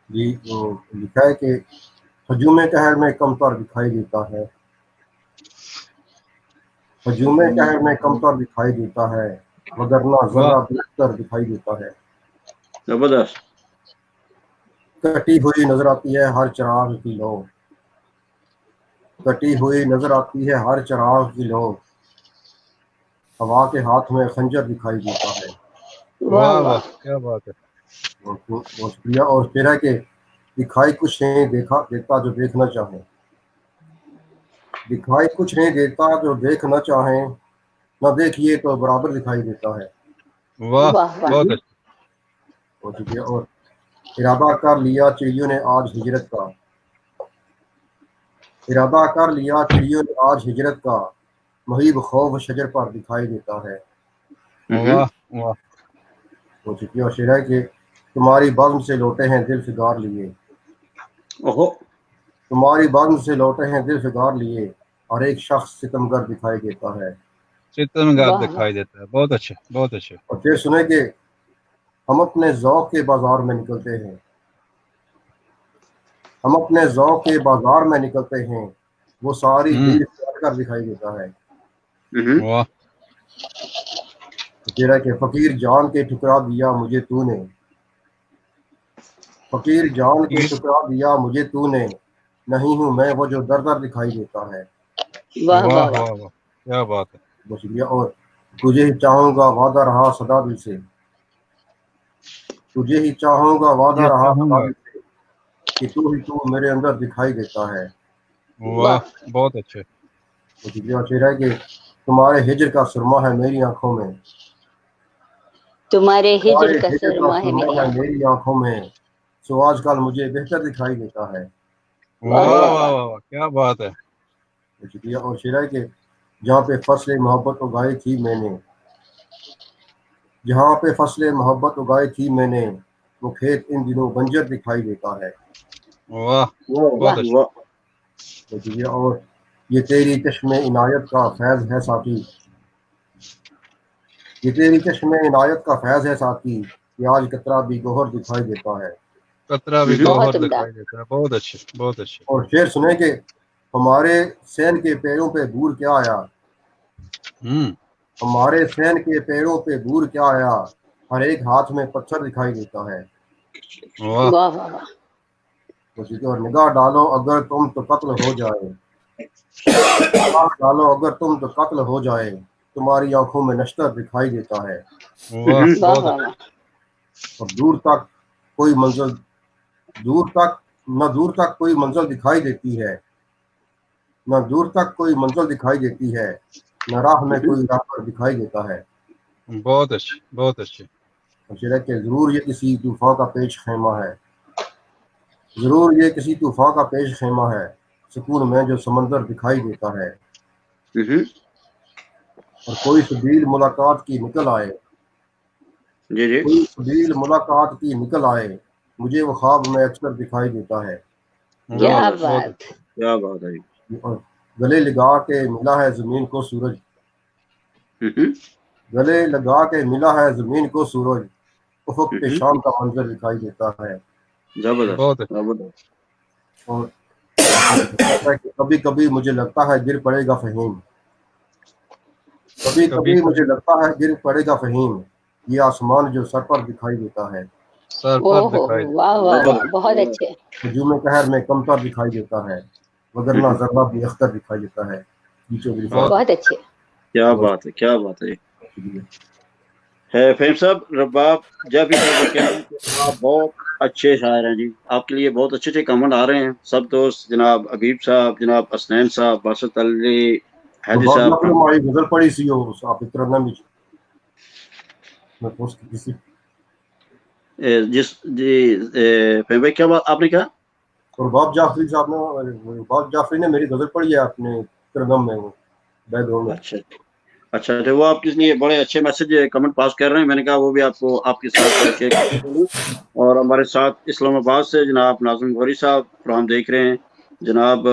जी, वो लिखा है कि हजूम कहर में कमतर दिखाई देता है, हजूम कहर में कमतर दिखाई देता है, वगरना वाह जर्रा बेहतर दिखाई देता है। जबरदस्त। कटी हुई नजर आती है हर चिराग की लो, कटी हुई नजर आती है हर चिराग की लो, हवा के हाथ में खंजर दिखाई देता है। वाह वाह वाह, वाह, क्या बात है। बहुत शुक्रिया। और फिर है कि दिखाई कुछ नहीं देखा देता जो देखना चाहे, दिखाई कुछ नहीं देता जो देखना चाहे, न देखिए तो बराबर दिखाई देता है। वाह, वाह वाह, बहुत अच्छा। बहुत शुक्रिया। और इरादा कर लिया चिड़ियों ने आज हिजरत का, इरादा कर लिया चिड़ियों ने आज हिजरत का, मुहीब खौफ शजर पर दिखाई देता है। वाह वाह, बहुत शुक्रिया। और शेर है कि तुम्हारी बज़्म से लौटे हैं दिल फिगार लिए, ओहो, तुम्हारी बज़्म से लौटे हैं दिल फिगार लिए, और एक शख्स सितमगर दिखाई देता है। सितमगार वाह वाह, दिखाई देता है। बहुत अच्छे, बहुत अच्छे। और फिर सुने कि हम अपने ज़ौक़ के बाजार में निकलते हैं, हम अपने ज़ौक़ के बाजार में निकलते हैं, वो सारी हम्म, भीड़ कर कर दिखाई देता है। वाह तो फिर है कि फ़कीर जान के ठुकरा दिया मुझे तूने, फ़कीर जान के ठुकरा दिया मुझे तूने, नहीं हूँ मैं वो जो दर दर दिखाई देता है। वाह वाह वाह वाह, वाह वाह, क्या बात है। बहुत शुक्रिया। और तुझे ही चाहूँगा वादा रहा सदा दिल से, तुझे ही चाहूँगा वादा ये रहा सदा चाहूंगा। दिल से, कि तू मेरे अंदर दिखाई देता है। वाह, वाह, बहुत अच्छे। बहुत शुक्रिया। और शेर है कि तुम्हारे हिजर का सुरमा है मेरी आंखों में, तुम्हारे हिजर तुम्हारे का हिजर का सुरमा है मेरी सुरमा है आंखों। मेरी आंखों में, सो आजकल मुझे बेहतर दिखाई देता है। वाह वाह वाह वाह वाह, वाह वाह, क्या बात है। बहुत शुक्रिया। और शेर है कि जहाँ पे फसल मोहब्बत उगाई थी मैंने, جہاں پہ فصل محبت اگائی تھی میں نے وہ کھیت ان دنوں بنجر دکھائی دیتا ہے. واہ بہت واہ اچھا. واہ اور یہ تیری چشم عنایت کا فیض ہے ساتھی، یہ تیری چشم عنایت کا فیض ہے ساتھی، کہ آج قطرہ بھی گوہر دکھائی دیتا ہے. قطرہ بھی ہوں، بہت گوہر عمدہ. دکھائی دیتا ہے. بہت اچھے بہت اچھے. اور شعر سنیں کہ ہمارے سین کے پیروں پہ بور کیا آیا، ہمارے سین کے پیروں پہ بور کیا آیا، ہر ایک ہاتھ میں پتھر دکھائی دیتا ہے. واہ واہ واہ واہ. اور نگاہ ڈالو اگر تم تو قتل ہو جائے، نگاہ ڈالو اگر تم تو قتل ہو جائے، تمہاری آنکھوں میں نشتر دکھائی دیتا ہے. واہ واہ بہت واہ اچھا. واہ. اور دور تک کوئی منزل، دور تک نہ دور تک کوئی منزل دکھائی دیتی ہے، نہ دور تک کوئی منزل دکھائی دیتی ہے، نہ راہ میں کوئی راہ دکھائی دیتا ہے. بہت اچھے بہت اچھے. کہ ضرور یہ کسی طوفان کا پیش خیمہ ہے، ضرور یہ کسی طوفان کا پیش خیمہ ہے، سکون میں جو سمندر دکھائی دیتا ہے. اور کوئی سبیل ملاقات کی نکل آئے، جی جی کوئی سبیل ملاقات کی نکل آئے، مجھے وہ خواب میں اکثر دکھائی دیتا ہے. کیا بہت بہت بات. کیا بات ہے جی. اور گلے لگا کے ملا ہے زمین کو سورج، گلے لگا کے ملا ہے زمین کو سورج، افق پہ شام کا منظر دکھائی دیتا ہے. زبردست بہت اچھے. زبردست. اور کبھی کبھی مجھے لگتا ہے گر پڑے گا فہیم، کبھی کبھی کبھی کبھی مجھے لگتا ہے گر پڑے گا فہیم، یہ آسمان جو سر پر دکھائی دیتا ہے. سر او پر ہو دکھائی دیتا. واہ واہ واہ. زبردست بہت اچھے. ہجوم قہر میں کمتر دکھائی دیتا ہے، وگرنہ ذرہ بھی اختر دکھائی دیتا ہے. جی چودھری صاحب. بہت بہت اچھے. کیا بات ہے کیا بات ہے. فہیم صاحب رباب جافی صاحب کا کہنا ہے کہ آپ بہت اچھے شاعر ہیں جی. آپ کے لیے بہت اچھے اچھے کامنٹ آ رہے ہیں. سب دوست جناب حبیب صاحب، جناب اسنین صاحب، باسط علی، حیدی باب صاحب. جعفر ہماری غزل پڑھی سی ہو آپ اترنا بھی میں پوچھ کسی جس جی فہیم بھائی کیا بات آپ نے کہا؟ اور باب جعفری صاحب نے، باب جعفری نے میری غزل پڑھی ہے اپنے ترنم میں، وہ بیک گراؤنڈ میں. اچھا اچھا وہ آپ کے لیے بڑے اچھے میسج کمنٹ پاس کر رہے ہیں. میں نے کہا وہ بھی آپ کو آپ کے ساتھ شیئر کرتے ہیں. اور ہمارے ساتھ اسلام آباد سے جناب ناظم غوری صاحب پروگرام دیکھ رہے ہیں. جناب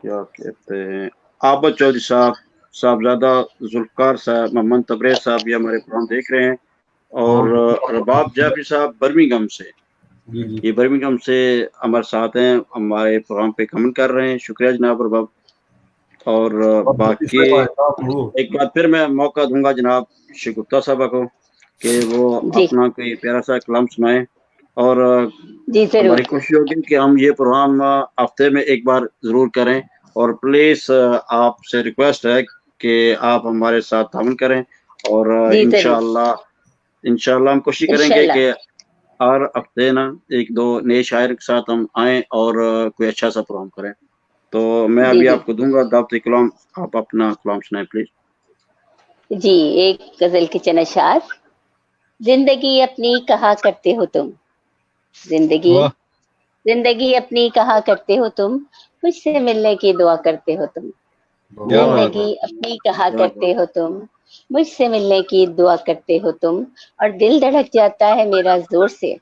کیا کہتے ہیں عابد چودھری صاحب، صاحبزادہ ذوالفقار صاحب، محمد تبریز صاحب یہ ہمارے پروگرام دیکھ رہے ہیں. اور رباب جعفری صاحب برمنگھم سے، جی جی یہ برمنگھم سے ہمارے ساتھ ہیں، ہمارے پروگرام پہ کمنٹ کر رہے ہیں. شکریہ جناب رباب. اور باقی ایک بار پھر میں موقع دوں گا جناب شگفتہ صاحبہ کو کہ وہ جی اپنا کوئی پیارا سا کلام سنائیں. اور جی ضرور. ہماری کوشش ہوگی کہ ہم یہ پروگرام ہفتے میں ایک بار ضرور کریں. اور پلیز آپ سے ریکویسٹ ہے کہ آپ ہمارے ساتھ تعاون کریں. اور جی ضرور. انشاءاللہ ہم کوشش کریں گے انشاءاللہ. کہ ہر ہفتے نا ایک دو نئے شاعر کے ساتھ ہم آئیں اور کوئی اچھا سا پروگرام کریں. تو میں جی ابھی جی آپ کو دوں گا دعوت کلام. آپ اپنا کلام سنائیں پلیز. جی. ایک غزل کے چند اشعار. زندگی اپنی کہا کرتے ہو تم، زندگی واہ زندگی اپنی کہا کرتے ہو تم، مجھ سے ملنے کی دعا کرتے ہو تم. کیا بات. زندگی اپنی کہا کرتے ہو تم، مجھ سے ملنے کی دعا کرتے ہو تم. اور دل دھڑک جاتا ہے میرا زور سے،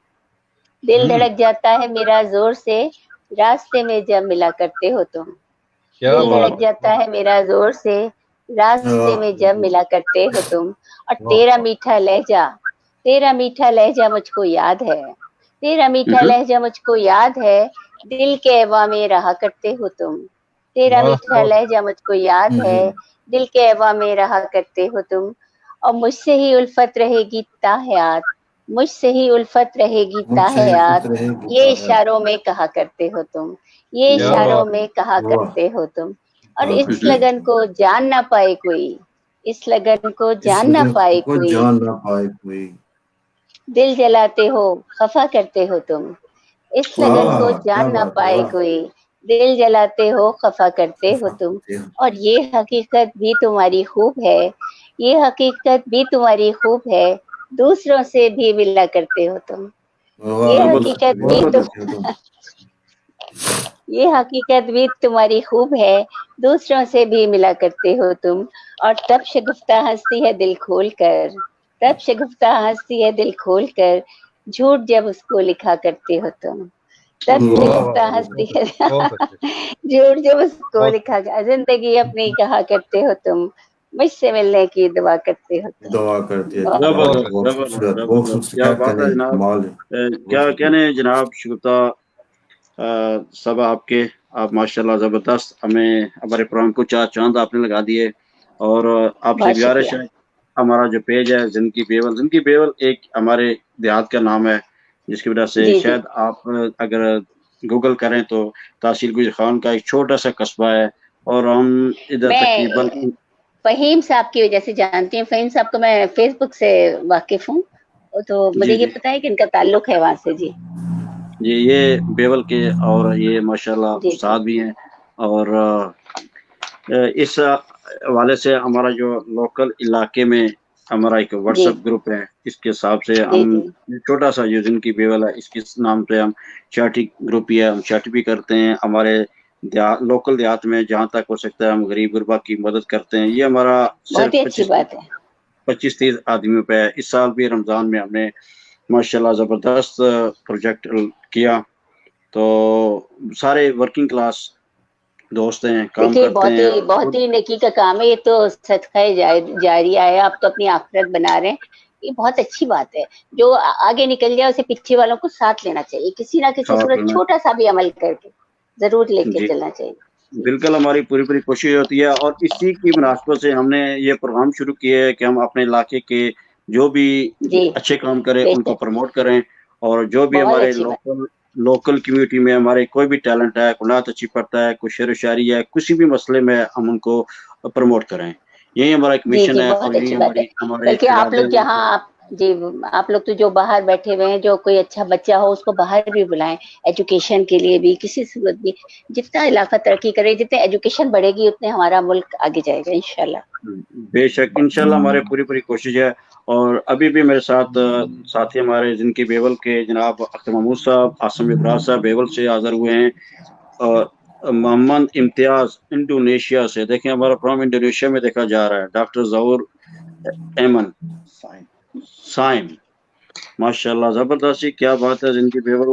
دل دھڑک جاتا ہے میرا زور سے، راستے میں جب ملا کرتے ہو تم. کیا دل بات. دھڑک جاتا ہے میرا زور سے، راستے میں جب ملا کرتے ہو تم. اور تیرا میٹھا لہجہ، تیرا میٹھا لہجہ مجھ کو یاد ہے، تیرا میٹھا لہجہ مجھ کو یاد ہے، دل کے ایوا میں رہا کرتے ہو تم. تیرا واہ میٹھا لہجہ مجھ کو یاد ہے، دل کے ایوا میں رہا کرتے ہو تم. اور مجھ سے ہی الفت رہے گی تا حیات، مجھ سے ہی الفت رہے گی تا حیات، یہ اشاروں میں کہا کرتے ہو تم، یہ کیا اشاروں بات. میں کہا کرتے ہو تم. اور اس لگن کو جان نہ پائے کوئی، اس لگن کو جان نہ پائے کوئی، جان نہ پائے کوئی، دل جلاتے ہو خفا کرتے ہو تم. اس لگن کو جان نہ پائے کوئی، دل جلاتے ہو خفا کرتے ہو تم. اور یہ حقیقت بھی تمہاری خوب ہے، یہ حقیقت بھی تمہاری خوب ہے، دوسروں سے بھی ملا کرتے ہو تم. یہ حقیقت بھی یہ حقیقت بھی تمہاری خوب ہے، دوسروں سے بھی ملا کرتے ہو تم، اور تب شگفتہ ہنستی ہے دل کھول کر، تب شگفتہ ہنستی ہے دل کھول کر، جھوٹ جب اس کو لکھا کرتے ہو تم، تب شگفتہ ہنستی ہے بہت اچھے جھوٹ جب اس کو بہت لکھا زندگی اپنی کہا کرتے ہو تم، مجھ سے ملنے کی دعا کرتے ہو تم۔ دعا کرتے ہیں بہت دعا، زبردست بہت زبردست خوبصورت، بہت زبردست، خوبصورت، کیا کیا بات ہے کہنے جناب، کمال ہے، کیا بہت کہنے جناب شگفتہ سب آپ کے، آپ ماشاءاللہ زبردست، ہمیں ہمارے پروگرام کو چار چاند آپ نے لگا دیے، اور آپ سے بہت گزارش شکریہ۔ ہے، ہمارا جو پیج ہے زندگی بیول ایک ہمارے دیہات کا نام ہے، جس کی وجہ سے جی جی شاید آپ اگر گوگل کریں تو تحصیل گجر خان کا ایک چھوٹا سا قصبہ ہے، اور ہم ادھر تقریباً میں فہیم صاحب کی وجہ سے جانتی ہوں، فہیم صاحب کو میں فیس بک سے واقف ہوں، تو مجھے جی یہ جی پتا ہے کہ ان کا تعلق ہے وہاں سے۔ جی جی، یہ بیول کے، اور یہ ماشاءاللہ جی جی استاد بھی ہیں، اور اس حوالے سے ہمارا جو لوکل علاقے میں ہمارا ایک واٹس جی ایپ گروپ ہے، اس کے حساب سے جی ہم جی چھوٹا سا جو زندگی بیول ہے، اس کے نام پہ ہم چیٹنگ گروپ ہی ہے، ہم چیٹ بھی کرتے ہیں، ہمارے لوکل دیہات میں جہاں تک ہو سکتا ہے ہم غریب غربا کی مدد کرتے ہیں، یہ ہمارا بہت صرف ہی اچھی بات ہے۔ 25-30 آدمیوں پہ ہے۔ اس سال بھی رمضان میں ہم نے ماشاءاللہ زبردست پروجیکٹ کیا، تو سارے ورکنگ کلاس دوست ہیں، کام دیکھیے کرتے ہیں بہت ہی نیکی کا کام ہے، یہ تو صدقہ جاریہ ہے، آپ تو اپنی آخرت بنا رہے ہیں، یہ بہت اچھی بات ہے، جو آگے نکل جائے اسے پیچھے والوں کو ساتھ لینا چاہیے، کسی نہ کسی ساتھ صورت میں چھوٹا سا بھی عمل کر کے ضرور لے کے جی چلنا چاہیے۔ جی بالکل، ہماری پوری کوشش ہوتی ہے، اور اسی کی مناسبت سے ہم نے یہ پروگرام شروع کیا ہے کہ ہم اپنے علاقے کے جو بھی جی اچھے کام کریں بے ان کو شک، پروموٹ کریں، اور جو بھی بہت ہمارے اچھی بات۔ لوکل کمیونٹی میں ہمارے کوئی بھی ٹیلنٹ ہے، کوئی نعت اچھی پڑھتا ہے، کوئی شعر و شاعری ہے، کسی بھی مسئلے میں ہم ان کو پروموٹ کریں، یہی ہمارا ایک جی مشن جی ہے، اور بہت یہی اچھی بات ہے، ہمارے بلکہ آپ ارادے لوگ ہیں۔ جہاں جی آپ لوگ تو جو باہر بیٹھے ہوئے ہیں، جو کوئی اچھا بچہ ہو اس کو باہر بھی بلائیں، ایجوکیشن کے لیے بھی، کسی صورت بھی، جتنا علاقہ ترقی کرے، جتنے ایجوکیشن بڑھے گی اتنے ہمارا ملک آگے جائے گا انشاءاللہ۔ بے شک، انشاءاللہ ہمارے پوری کوشش ہے، اور ابھی بھی میرے ساتھ ساتھی ہمارے زندگی بیول کے جناب اختر محمود صاحب، آسم ابراز صاحب بیول سے حاضر ہوئے ہیں، اور محمد امتیاز انڈونیشیا سے، دیکھیں ہمارا پروگرام انڈونیشیا میں دیکھا جا رہا ہے، ڈاکٹر ظہور ایمن سائم، ماشاءاللہ زبردستی، کیا بات ہے زندگی بیول۔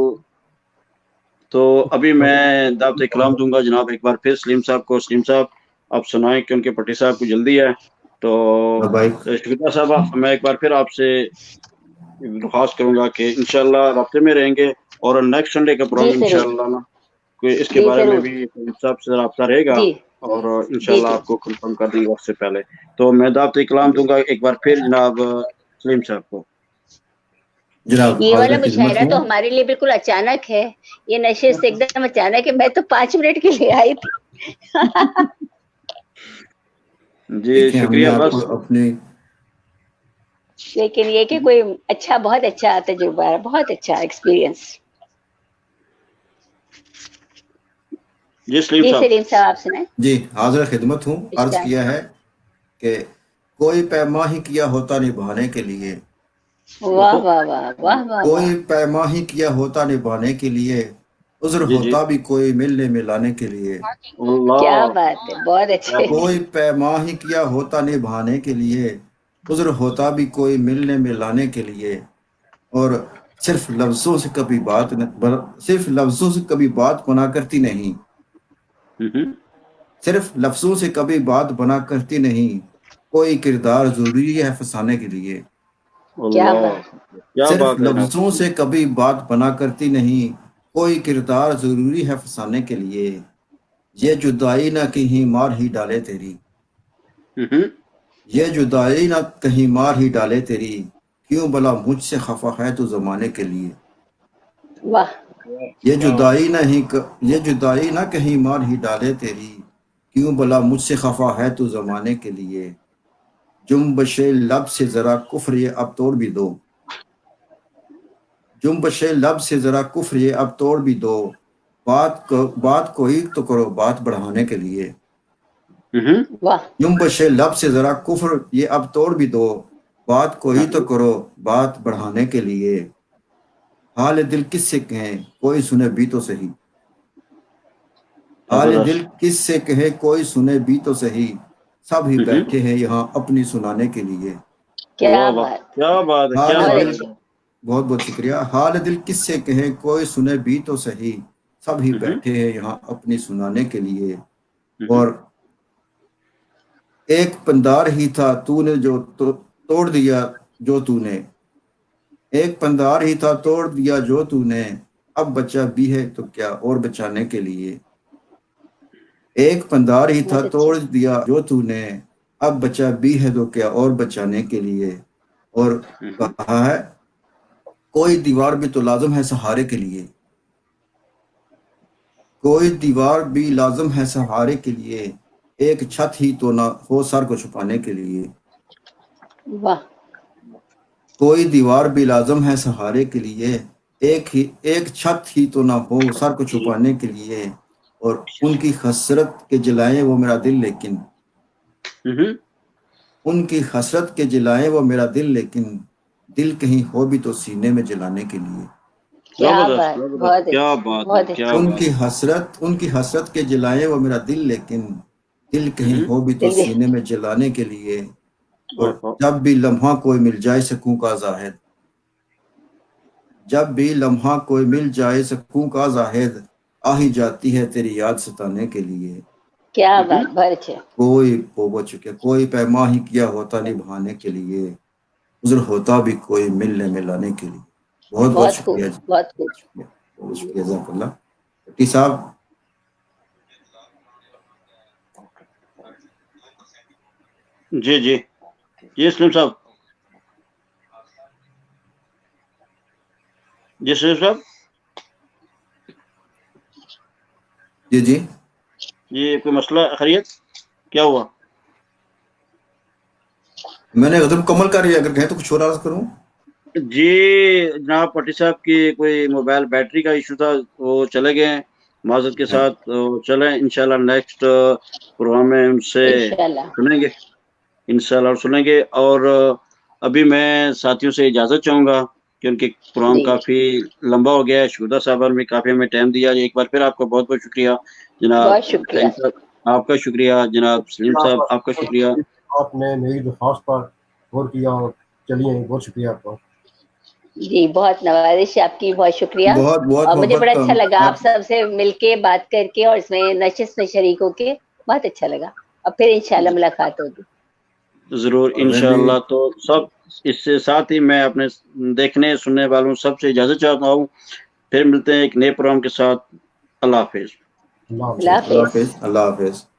تو ابھی میں دعوت کلام دوں گا جناب ایک بار پھر سلیم صاحب کو، سلیم صاحب آپ سنائیں کہ ان کے پٹی صاحب کو جلدی ہے، تو بھائی شکریہ صاحب، میں ایک بار پھر آپ سے درخواست کروں گا کہ انشاءاللہ رابطے میں رہیں گے، اور نیکسٹ سنڈے کا جی پروگرام ضرور، انشاءاللہ نا کوئی اس کے جی بارے میں ضرور، بھی سلیم صاحب سے رابطہ رہے گا، جی اور جی انشاءاللہ جی آپ کو کنفرم کر دیں گے وقت سے پہلے۔ تو میں دعوت کلام دوں گا ایک بار پھر جناب سلیم صاحب کو۔ جناب یہ حاضر والا خدمت مشاعرہ تو ہوں۔ ہمارے لیے بالکل اچانک ہے، یہ نشست ایک دم اچانک ہے، میں تو 5 منٹ کے لیے آئی تھی۔ جی دیکھیں ہم نے شکریہ، آپ بس کو اپنے لیکن یہ کہ کوئی اچھا، بہت اچھا تجربہ ہے، بہت اچھا ایکسپیرینس۔ جی سلیم جی صاحب۔ سلیم صاحب آپ سنائیں۔ جی حاضر خدمت ہوں، عرض ارشاد۔ کیا ہے کہ کوئی پیما ہی کیا ہوتا نبھانے کے لیے، واہ واہ واہ واہ واہ واہ، کوئی پیما ہی کیا ہوتا نبھانے کے لیے، عذر جی جی ہوتا بھی کوئی ملنے ملانے کے لیے، کیا اللہ، بات ہے، بہت کیا اچھے۔ بات کوئی پیما ہی کیا ہوتا نبھانے کے لیے، عذر ہوتا بھی کوئی ملنے ملانے کے لیے، اور صرف لفظوں سے کبھی بات بنا کرتی نہیں، صرف لفظوں سے کبھی بات بنا کرتی نہیں، کوئی کردار ضروری ہے فسانے کے لیے، کیا اللہ، بات، کیا صرف بات ہے جناب۔ لفظوں سے کبھی بات بنا کرتی نہیں، کوئی کردار ضروری ہے فسانے کے لیے، یہ جدائی نہ کہیں مار ہی ڈالے تیری، یہ جدائی نہ کہیں مار ہی ڈالے تیری، کیوں بلا مجھ سے خفا ہے تو زمانے کے لیے، واہ، یہ جدائی نہ کہیں مار ہی ڈالے تیری، کیوں بلا مجھ سے خفا ہے تو زمانے کے لیے، جنبش لب سے ذرا کفر یہ اب توڑ بھی دو، جنبش لب سے ذرا کفر یہ اب توڑ بھی دو، بات کو ہی تو کرو بات بڑھانے کے لیے، واہ، جنبش لب سے ذرا کفر یہ اب توڑ بھی دو، بات کو ہی تو کرو بات بڑھانے کے لیے، حال دل کس سے کہیں کوئی سنے بھی تو صحیح، حال دل کس سے کہے کوئی سنے بھی تو صحیح، سب ہی بیٹھے ہیں یہاں اپنی سنانے کے لیے۔ کیا بات، کیا بات ہے، حال کیا دل، بات ہے۔ بہت بہت شکریہ۔ حال دل کس سے کہے کوئی سنے بھی تو صحیح، سب ہی بیٹھے ہیں یہاں اپنی سنانے کے لیے۔ اور ایک پندار ہی تھا تو نے جو توڑ دیا جو تو نے، ایک پندار ہی تھا توڑ دیا جو تو نے، اب بچہ بھی ہے تو کیا اور بچانے کے لیے۔ ایک پندار ہی تھا توڑ دیا جو تو نے، اب بچہ بھی ہے تو کیا اور بچانے کے لیے۔ اور کہا ہے کوئی دیوار بھی تو لازم ہے سہارے کے لیے، کوئی دیوار بھی لازم ہے سہارے کے لیے، ایک چھت ہی تو نہ ہو سر کو چھپانے کے لیے۔ واہ، کوئی دیوار بھی لازم ہے سہارے کے لیے، ایک چھت ہی تو نہ ہو سر کو چھپانے کے لیے۔ اور ان کی حسرت کے جلائیں وہ میرا دل لیکن، ان کی حسرت کے جلائیں وہ میرا دل لیکن، دل کہیں ہو بھی تو سینے میں جلانے کے لیے۔ کیا بات، بہت کیا اچھی، بات بہت ہے، کیا اچھی۔ بات ان کی حسرت کے جلائیں وہ میرا دل لیکن، دل کہیں ہو بھی تو سینے میں جلانے کے لیے۔ اور جب بھی لمحہ کوئی مل جائے سکون کا زاہد، جب بھی لمحہ کوئی مل جائے سکون کا زاہد، آ ہی جاتی ہے تیری یاد ستانے کے لیے۔ کیا بات، بہت اچھا۔ کوئی بہت شکریہ، کوئی پیما ہی کیا ہوتا نبھانے کے لیے، عذر ہوتا بھی کوئی ملنے ملانے کے لیے۔ بہت بہت بہت خوب، شکریہ جی، بہت خوب۔ بہت شکریہ، جزاک اللہ۔ ٹی صاحب جی جی جی سلیم صاحب، جی سلیم صاحب، جی جی یہ کوئی مسئلہ خیریت کیا ہوا؟ میں نے غضب مکمل کر لیا، اگر کہیں تو کچھ اور عرض کروں؟ جی جناب پٹی صاحب کی کوئی موبائل بیٹری کا ایشو تھا، وہ چلے گئے ہیں معذرت کے ساتھ، چلیں انشاءاللہ نیکسٹ پروگرام میں ان سے انشاءاللہ سنیں گے، انشاءاللہ سنیں گے۔ اور ابھی میں ساتھیوں سے اجازت چاہوں گا کیونکہ پروگرام جی، کافی لمبا ہو گیا ہے، شہدا صاحب نے کافی ہمیں ٹائم دیا۔ ایک بار پھر آپ کا بہت بہت شکریہ جناب بہت شکریہ۔ فہیم صاحب، آپ کا شکریہ جناب سلیم صاحب، آپ کا شکریہ۔ آپ نے میری درخواست پر غور کیا اور چلیے، بہت شکریہ آپ کا۔ جی بہت نوازش آپ کی، بہت شکریہ۔ بہت بہت اور مجھے بڑا اچھا لگا آپ محبت، سب سے مل کے بات کر کے، اور اس میں نشست میں شریک ہو کے بہت اچھا لگا۔ اور پھر انشاءاللہ ملاقات ہوگی ضرور انشاءاللہ۔ تو سب اس سے ساتھ ہی میں اپنے دیکھنے سننے والوں سب سے اجازت چاہتا ہوں، پھر ملتے ہیں ایک نئے پروگرام کے ساتھ۔ اللہ حافظ۔ اللہ حافظ۔ اللہ اللہ حافظ۔ حافظ، اللہ حافظ۔